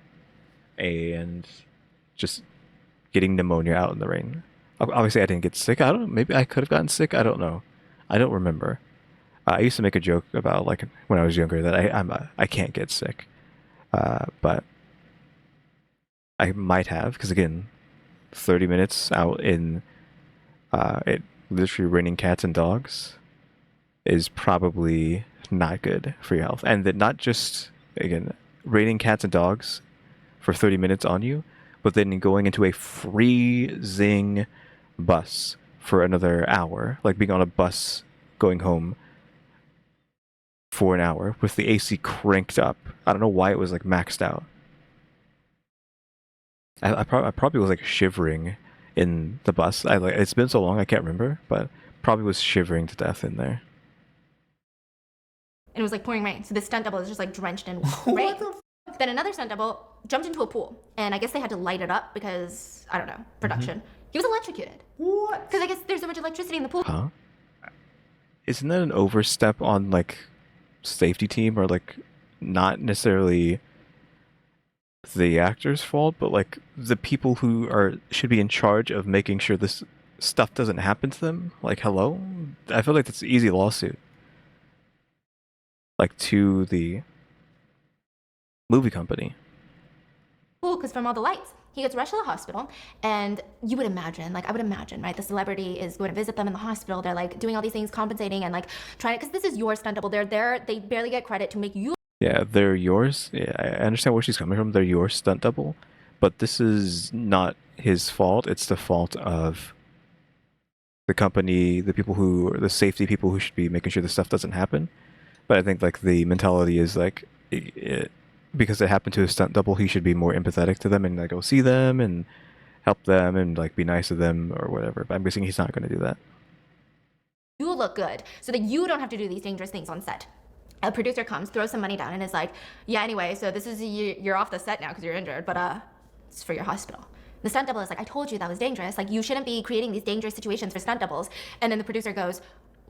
and just getting pneumonia out in the rain. Obviously, I didn't get sick. I don't know. Maybe I could have gotten sick. I don't know. I don't remember. I used to make a joke about like when I was younger that I can't get sick, but I might have, because again, 30 minutes out in it literally raining cats and dogs is probably not good for your health. And that not just again raining cats and dogs for 30 minutes on you, but then going into a freezing bus for another hour, like being on a bus going home for an hour with the AC cranked up. I don't know why it was like maxed out. I probably was like shivering in the bus. It's been so long I can't remember, but probably was shivering to death in there. And it was like pouring rain. So this stunt double is just like drenched in rain. Then another stunt double jumped into a pool, and I guess they had to light it up because, I don't know, production. He was electrocuted. What? Because I guess there's so much electricity in the pool. Huh? Isn't that an overstep on like safety team, or like not necessarily the actor's fault, but like the people who should be in charge of making sure this stuff doesn't happen to them? Like, hello? I feel like that's an easy lawsuit. Like to the movie company. Cool, because from all the lights, he gets rushed to the hospital, and you would imagine, like I would imagine, right? The celebrity is going to visit them in the hospital. They're like doing all these things, compensating and like trying, because this is your stunt double. They're there. They barely get credit to make you. Yeah, they're yours. Yeah, I understand where she's coming from. They're your stunt double, but this is not his fault. It's the fault of the company, the safety people who should be making sure this stuff doesn't happen. But I think like the mentality is like, because it happened to his stunt double, he should be more empathetic to them and like go see them and help them and like be nice to them or whatever. But I'm guessing he's not going to do that. You look good so that you don't have to do these dangerous things on set. A producer comes, throws some money down, and is like, yeah, anyway, so this is, you're off the set now because you're injured, but it's for your hospital. The stunt double is like, I told you that was dangerous. Like, you shouldn't be creating these dangerous situations for stunt doubles. And then the producer goes,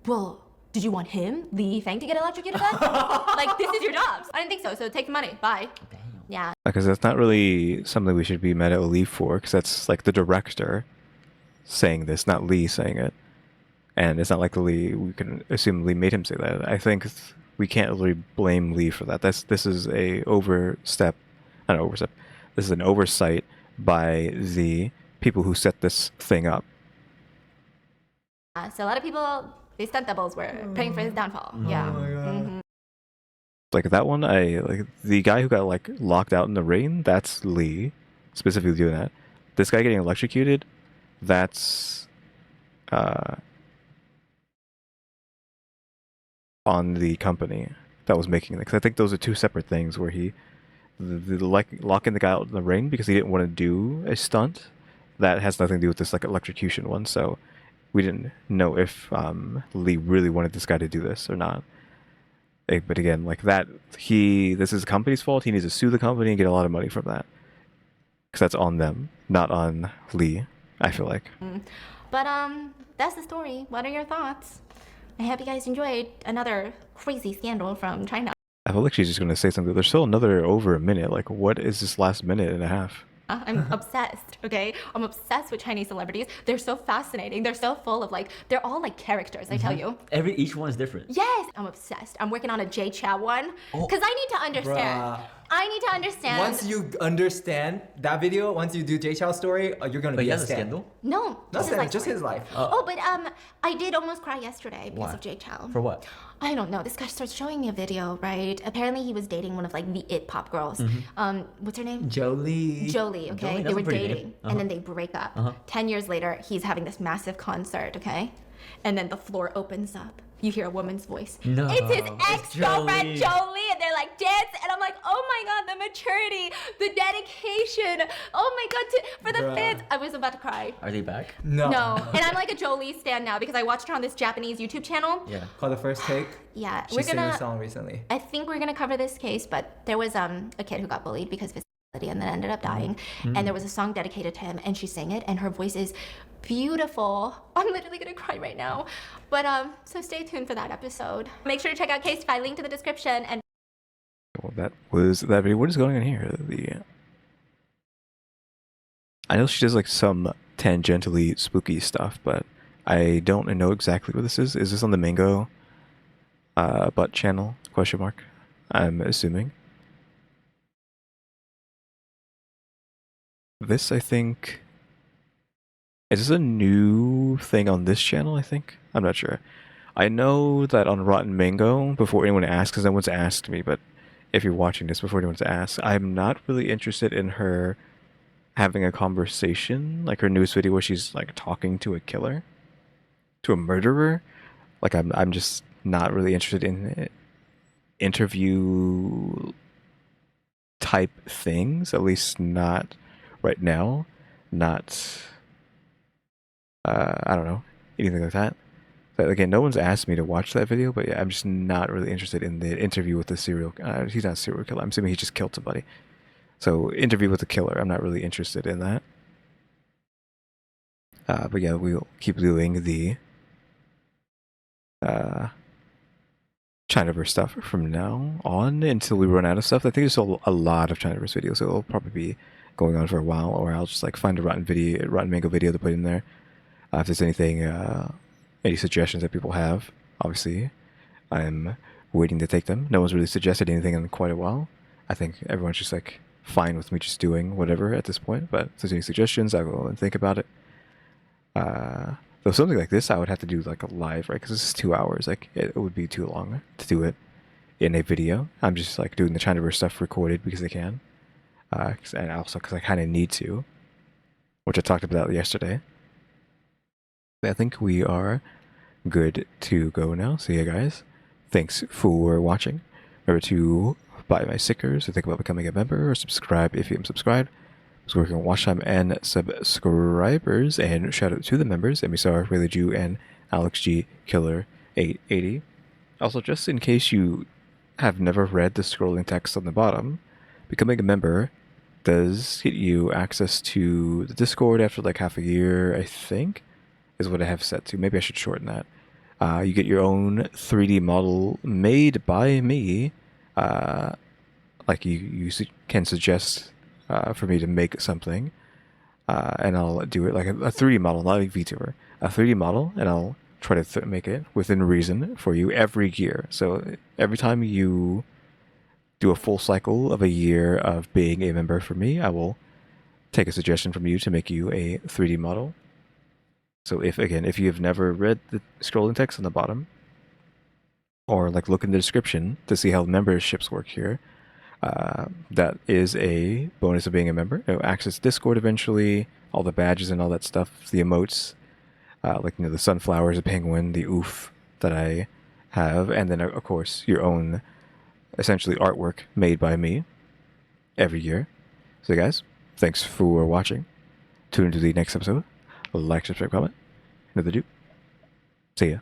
well, did you want him, Lee Fang, to get electrocuted then? Like, this is your job. I didn't think so, so take the money, bye. Yeah. Because that's not really something we should be mad at Lee for, because that's like the director saying this, not Lee saying it. And it's not like we can assume Lee made him say that. I think we can't really blame Lee for that. This is a overstep, not an overstep. This is an oversight by the people who set this thing up. So a lot of people, these stunt doubles were praying for his downfall. Yeah. Mm-hmm. Like that one, like the guy who got like locked out in the rain, that's Lee specifically doing that. This guy getting electrocuted, that's on the company that was making it. Because I think those are two separate things, where locking the guy out in the rain because he didn't want to do a stunt, that has nothing to do with this like electrocution one. So we didn't know if Lee really wanted this guy to do this or not. But again, like that, this is the company's fault. He needs to sue the company and get a lot of money from that, because that's on them, not on Lee, I feel like. But that's the story. What are your thoughts? I hope you guys enjoyed another crazy scandal from China. I feel like she's just going to say something. There's still another over a minute. Like, what is this last minute and a half? I'm obsessed, okay? I'm obsessed with Chinese celebrities. They're so fascinating. They're so full of like, they're all like characters, I tell you. Each one is different. Yes, I'm obsessed. I'm working on a Jay Chow one, because I need to understand. Bruh. I need to understand. Once you understand that video, once you do Jay Chow's story, you're gonna be he a has a stan. scandal? No, this is like just his life. but I did almost cry yesterday because of Jay Chow. For what? I don't know. This guy starts showing me a video, right? Apparently he was dating one of like the it pop girls. What's her name? Jolie. Jolie, okay? Jolie, They that's a were pretty dating, name. and then they break up. 10 years later, he's having this massive concert, okay? And then the floor opens up. You hear a woman's voice. No, it's his it's ex-girlfriend, Jolie. Jolie, and they're like dance, and I'm like, oh my god, the maturity, the dedication. Oh my god, for the Bruh. fans. I was about to cry. Are they back? No. No, and I'm like a Jolie stan now because I watched her on this Japanese YouTube channel. Yeah. Called The First Take. Yeah, She we're sang a gonna. song recently. I think we're gonna cover this case, but there was a kid who got bullied because of his disability and then ended up dying. And there was a song dedicated to him, and she sang it, and her voice is beautiful. I'm literally gonna cry right now. But so stay tuned for that episode. Make sure to check out Casetify, link to the description, and Well, that was that video. What is going on here? I know she does like some tangentially spooky stuff, but I don't know exactly what this is. Is this on the Mango butt channel? Question mark. I'm assuming. This, I think, is this a new thing on this channel, I think? I'm not sure. I know that on Rotten Mango, before anyone asks, because no one's asked me, but if you're watching this before anyone's asked, I'm not really interested in her having a conversation, like her newest video where she's like talking to a killer, to a murderer. Like I'm just not really interested in it. interview type things, at least not right now. Not, I don't know, anything like that. But again, no one's asked me to watch that video, but yeah, I'm just not really interested in the interview with the serial. He's not a serial killer. I'm assuming he just killed somebody. So interview with the killer. I'm not really interested in that. But yeah, we'll keep doing the Chinaverse stuff from now on until we run out of stuff. I think there's a lot of Chinaverse videos, so it'll probably be going on for a while, or I'll just like find a Rotten Mango video to put in there. If there's anything, any suggestions that people have, obviously, I'm waiting to take them. No one's really suggested anything in quite a while. I think everyone's just like fine with me just doing whatever at this point. But if there's any suggestions, I will think about it. Though something like this, I would have to do like a live, right? Because this is 2 hours. Like it would be too long to do it in a video. I'm just like doing the Chinaverse stuff recorded because I can, and also because I kind of need to, which I talked about yesterday. I think we are good to go now. So yeah, guys, thanks for watching. Remember to buy my stickers, or think about becoming a member, or subscribe if you haven't subscribed. So we're working on watch time and subscribers, and shout out to the members, EmmyStarr, RaleyDrew, and alexgkiller 880. Also, just in case you have never read the scrolling text on the bottom, becoming a member does get you access to the Discord after like half a year, I think, is what I have set to. Maybe I should shorten that. You get your own 3D model made by me. Like you can suggest for me to make something, and I'll do it like a 3D model, not a VTuber, a 3D model, and I'll try to make it within reason for you every year. So every time you do a full cycle of a year of being a member for me, I will take a suggestion from you to make you a 3D model. So if you have never read the scrolling text on the bottom, or like look in the description to see how memberships work here, that is a bonus of being a member. Access Discord eventually, all the badges and all that stuff, the emotes, like the sunflowers, the penguin, the oof that I have, and then of course your own essentially artwork made by me every year. So guys, thanks for watching. Tune into the next episode. Like, subscribe, comment. Another do. See ya.